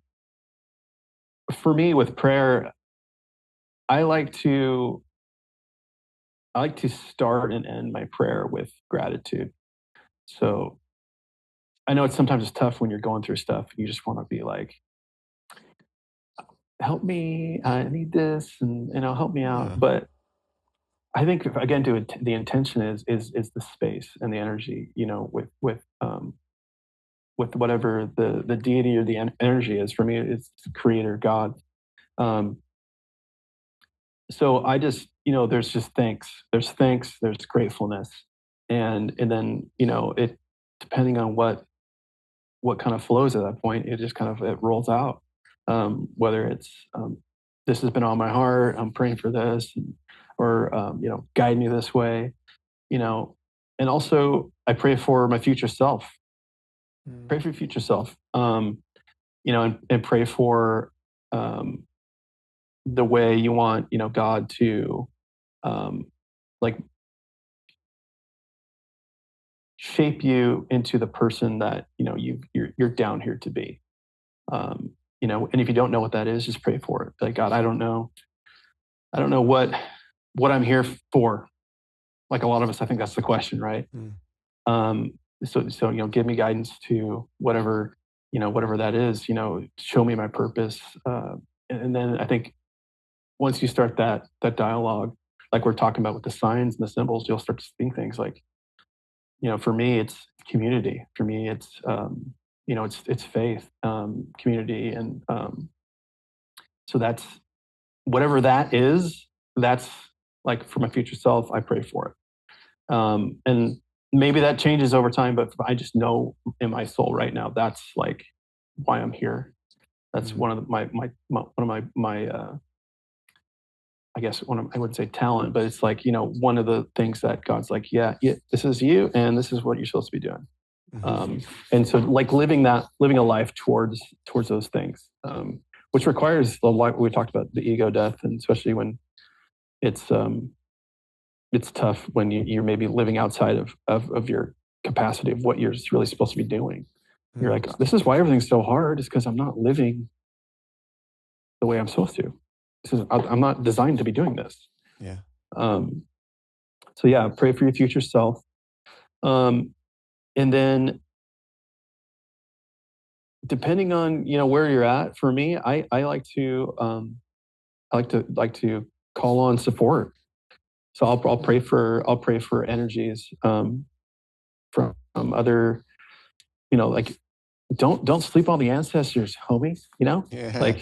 for me with prayer, I like to start and end my prayer with gratitude. So I know sometimes it's tough when you're going through stuff. You just want to be like, help me, I need this, and help me out. But I think again, the intention is the space and the energy, with whatever the deity or the energy is. For me, it's creator, God. So I just, there's just there's gratefulness. And then, it, depending on what kind of flows at that point, it just kind of, it rolls out. Whether it's, this has been on my heart, I'm praying for this, or, guide me this way, and also I pray for my future self. Pray for your future self, and pray for the way you want, God to like shape you into the person that you're down here to be. And if you don't know what that is, just pray for it. Like, God, I don't know what I'm here for. Like a lot of us, I think that's the question, right? So give me guidance to whatever that is. Show me my purpose, and then I think once you start that dialogue, like we're talking about with the signs and the symbols, you'll start to see things like, for me, it's community. For me, it's it's faith, community, and so that's whatever that is. That's like for my future self, I pray for it, and maybe that changes over time. But I just know in my soul right now, that's like why I'm here. That's one of my I guess I wouldn't say talent, but it's like, one of the things that God's like, yeah, this is you, and this is what you're supposed to be doing. And so like living a life towards those things, which requires a lot. We talked about the ego death, and especially when it's tough when you're maybe living outside of your capacity of what you're really supposed to be doing. You're like, this is why everything's so hard, is because I'm not living the way I'm supposed to. I'm not designed to be doing this. Yeah. So yeah, pray for your future self. And then depending on, where you're at, for me, I like to call on support. So I'll pray for energies from other, like, don't sleep on the ancestors, homie. Yeah. Like,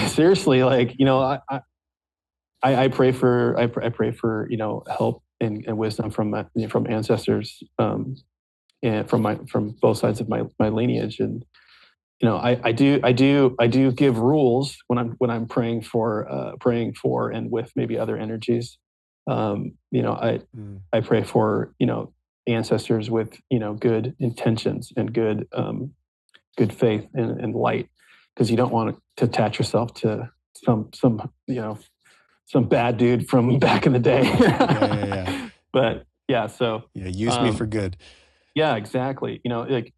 seriously, like, I pray for help and wisdom from ancestors, and from both sides of my lineage. And I do give rules when I'm praying for and with maybe other energies. I pray for ancestors with good intentions and good faith and light, because you don't want to attach yourself to some bad dude from back in the day. Yeah. But yeah, so use me for good. Yeah, exactly. Like,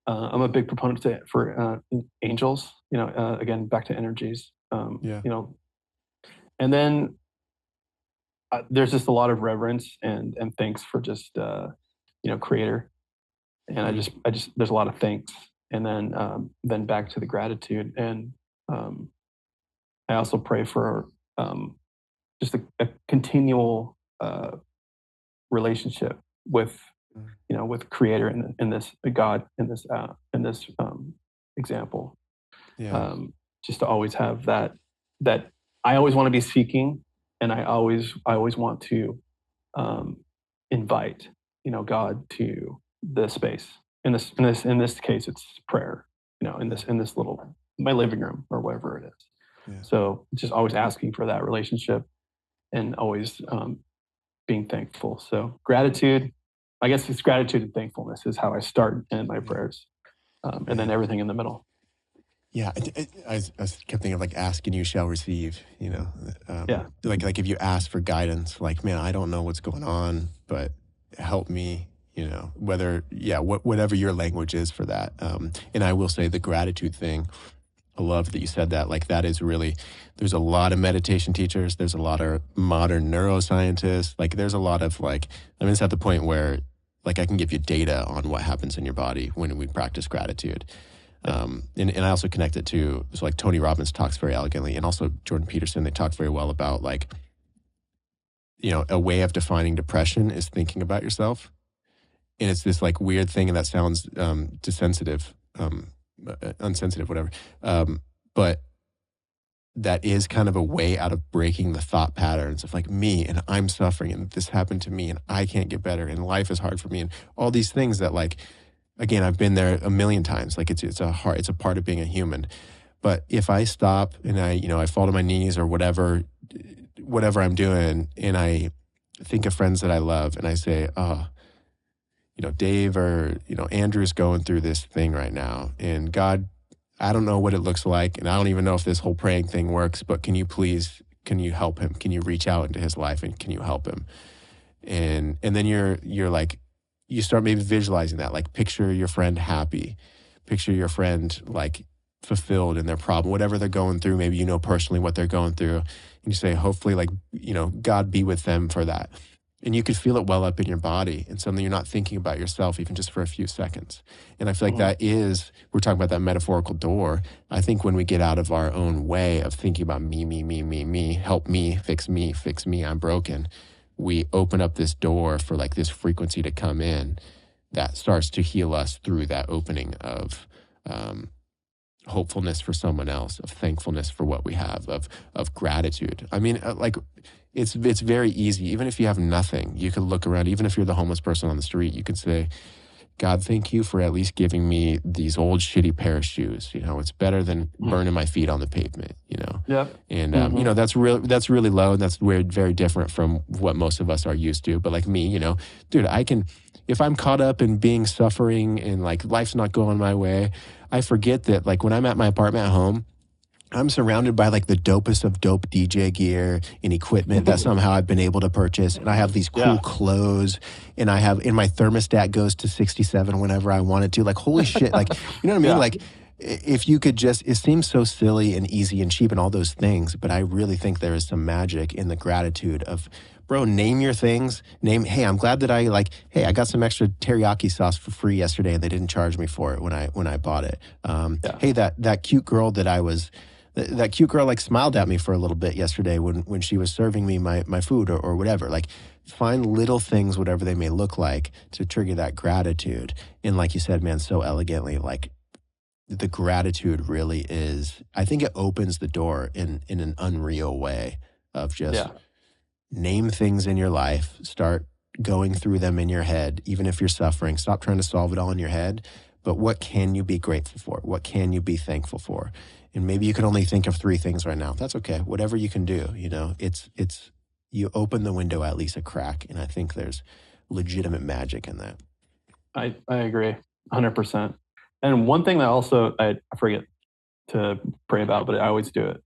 I'm a big proponent for angels. Again, back to energies. And then there's just a lot of reverence and thanks for just Creator. And I just there's a lot of thanks, and then back to the gratitude. And I also pray for just a continual relationship with with Creator in this God in this example. Just to always have that I always want to be seeking, and I always want to invite God to the space. In this case, it's prayer. In this little my living room or whatever it is. Yeah. So just always asking for that relationship, and always being thankful. So gratitude, I guess it's gratitude and thankfulness is how I start in my prayers, and then everything in the middle. Yeah, I kept thinking of like, ask and you shall receive, like if you ask for guidance, like, man, I don't know what's going on, but help me, whatever your language is for that. And I will say the gratitude thing, I love that you said that. Like, that is really, there's a lot of meditation teachers. There's a lot of modern neuroscientists. Like, there's a lot of it's at the point where like I can give you data on what happens in your body when we practice gratitude. And I also connect it to, so like Tony Robbins talks very elegantly, and also Jordan Peterson, they talk very well about like, a way of defining depression is thinking about yourself. And it's this like weird thing, and that sounds desensitive, unsensitive, whatever. But that is kind of a way out of breaking the thought patterns of like me, and I'm suffering, and this happened to me, and I can't get better, and life is hard for me, and all these things that like, again, I've been there a million times. Like it's a part of being a human. But if I stop and I fall to my knees or whatever I'm doing, and I think of friends that I love, and I say, Dave or, Andrew's going through this thing right now, and God, I don't know what it looks like, and I don't even know if this whole praying thing works, but can you help him? Can you reach out into his life, and can you help him? And then you're like, you start maybe visualizing that, like picture your friend happy, picture your friend like fulfilled in their problem, whatever they're going through. Maybe personally what they're going through, and you say, hopefully, like, God be with them for that. And you could feel it well up in your body, and suddenly you're not thinking about yourself even just for a few seconds. And I feel like we're talking about that metaphorical door. I think when we get out of our own way of thinking about me, help me, fix me, I'm broken, we open up this door for like this frequency to come in that starts to heal us through that opening of hopefulness for someone else, of thankfulness for what we have, of gratitude. I mean, like, it's very easy. Even if you have nothing, you could look around. Even if you're the homeless person on the street, you could say, God, thank you for at least giving me these old shitty pair of shoes. It's better than burning my feet on the pavement, Yep. And, that's really low. And that's very different from what most of us are used to. But like me, dude, if I'm caught up in being suffering and like life's not going my way, I forget that like when I'm at my apartment at home, I'm surrounded by like the dopest of dope DJ gear and equipment that somehow I've been able to purchase. And I have these cool clothes, and I have, and my thermostat goes to 67 whenever I want it to. Like, holy shit. Like, you know what I mean? Like, if you could just, it seems so silly and easy and cheap and all those things, but I really think there is some magic in the gratitude of, bro, name your things. Hey, I'm glad that hey, I got some extra teriyaki sauce for free yesterday and they didn't charge me for it when I bought it. Hey, that cute girl that cute girl like smiled at me for a little bit yesterday when she was serving me my food or whatever. Like, find little things, whatever they may look like, to trigger that gratitude. And like you said, man, so elegantly, like, the gratitude really is, I think it opens the door in an unreal way of just name things in your life, start going through them in your head, even if you're suffering. Stop trying to solve it all in your head. But what can you be grateful for? What can you be thankful for? And maybe you can only think of 3 things right now. That's okay. Whatever you can do, you know, it's you open the window at least a crack. And I think there's legitimate magic in that. I agree 100%. And one thing that also I forget to pray about, but I always do it.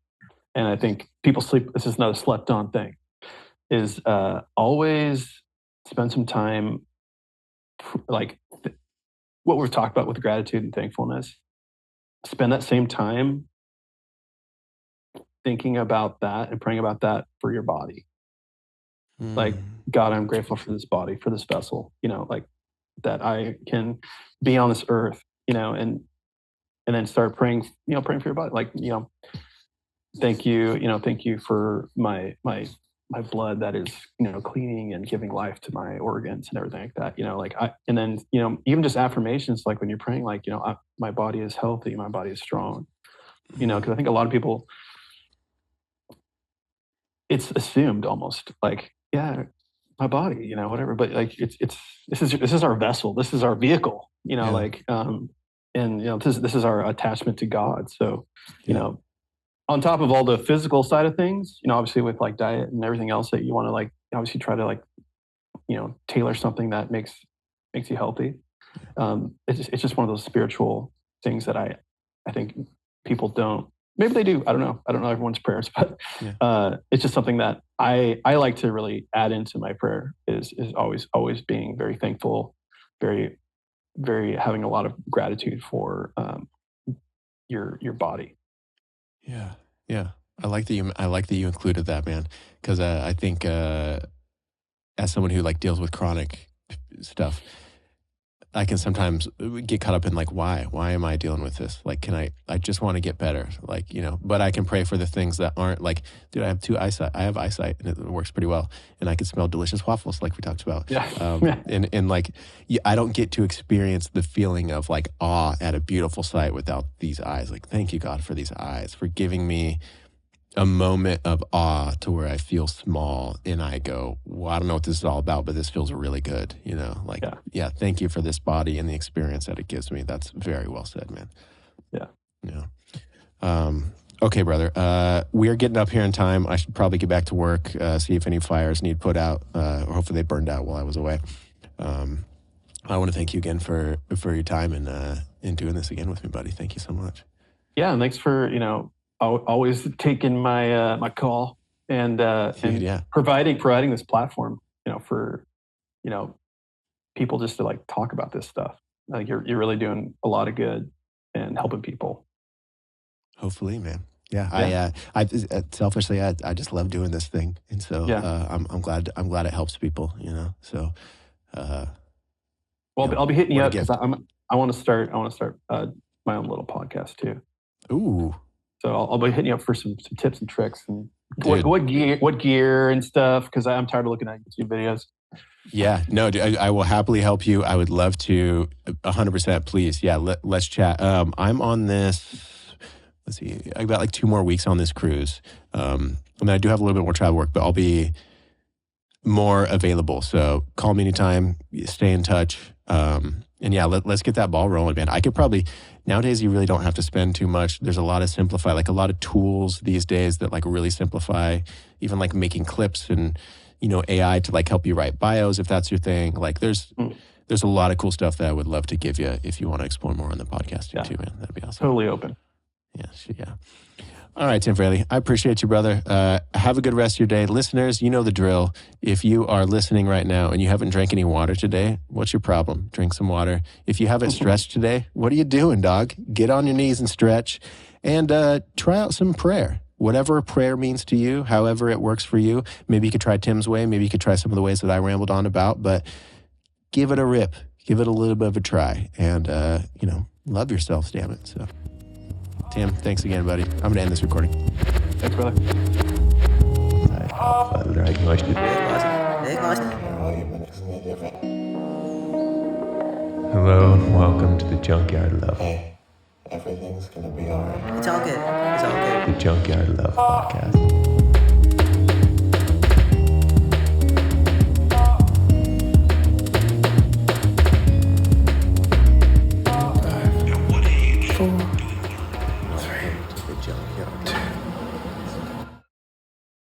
And I think people sleep, this is not a slept on thing, is always spend some time, like what we've talked about with gratitude and thankfulness. Spend that same time thinking about that and praying about that for your body. Like, God, I'm grateful for this body, for this vessel, you know, like that I can be on this earth, you know, and then start praying, you know, praying for your body. Like, you know, thank you for my blood that is, you know, cleaning and giving life to my organs and everything like that, you know, like and then, you know, even just affirmations, like when you're praying, like, you know, my body is healthy, my body is strong, you know, because I think a lot of people, it's assumed almost like, yeah, my body, you know, whatever, but like this is our vessel, this is our vehicle, you know, like and you know, this is our attachment to God. So, you know, on top of all the physical side of things, you know, obviously with like diet and everything else that you want to like obviously try to like, you know, tailor something that makes you healthy. It's just one of those spiritual things that I think people don't. Maybe they do. I don't know. I don't know everyone's prayers, but it's just something that I like to really add into my prayer is always being very thankful, very having a lot of gratitude for your body. Yeah. I like that you included that, man, because I think as someone who like deals with chronic stuff, I can sometimes get caught up in like, why am I dealing with this? Like, I just want to get better. Like, you know, but I can pray for the things that aren't like, dude, I have eyesight and it works pretty well. And I can smell delicious waffles like we talked about. And like, I don't get to experience the feeling of like awe at a beautiful sight without these eyes. Like, thank you, God, for these eyes, for giving me a moment of awe to where I feel small and I go, well, I don't know what this is all about, but this feels really good. You know, like, thank you for this body and the experience that it gives me. That's very well said, man. Okay, brother. We are getting up here in time. I should probably get back to work, see if any fires need put out, or hopefully they burned out while I was away. I want to thank you again for your time and doing this again with me, buddy. Thank you so much. Yeah. And thanks for, you know, always taking my my call and providing this platform, you know, for, you know, people just to like talk about this stuff. Like you're really doing a lot of good and helping people. Hopefully, man. I selfishly, I just love doing this thing, and so I'm glad it helps people. You know, so. Well, I'll be hitting you up because I want to start my own little podcast too. Ooh. So I'll be hitting you up for some tips and tricks and what gear and stuff, because I'm tired of looking at YouTube videos. Yeah, no, dude, I will happily help you. I would love to, 100%. Please, yeah, let's chat. I'm on this. Let's see, I've got like 2 more weeks on this cruise. I mean, I do have a little bit more travel work, but I'll be more available. So call me anytime. Stay in touch. And yeah, let's get that ball rolling, man. I could probably, nowadays you really don't have to spend too much. There's a lot of like a lot of tools these days that like really simplify, even like making clips and, you know, AI to like help you write bios if that's your thing. Like there's a lot of cool stuff that I would love to give you if you want to explore more on the podcast too, man. That'd be awesome. Totally open. Yeah. All right, Tim Fraley, I appreciate you, brother. Have a good rest of your day. Listeners, you know the drill. If you are listening right now and you haven't drank any water today, what's your problem? Drink some water. If you haven't stretched today, what are you doing, dog? Get on your knees and stretch, and try out some prayer. Whatever prayer means to you, however it works for you. Maybe you could try Tim's way. Maybe you could try some of the ways that I rambled on about, but give it a rip. Give it a little bit of a try, and, love yourselves, damn it. So, Tim, thanks again, buddy. I'm going to end this recording. Thanks, brother. Hello, and welcome to the Junkyard Love. Hey, everything's gonna be alright. It's all good. It's all good. The Junkyard Love Podcast.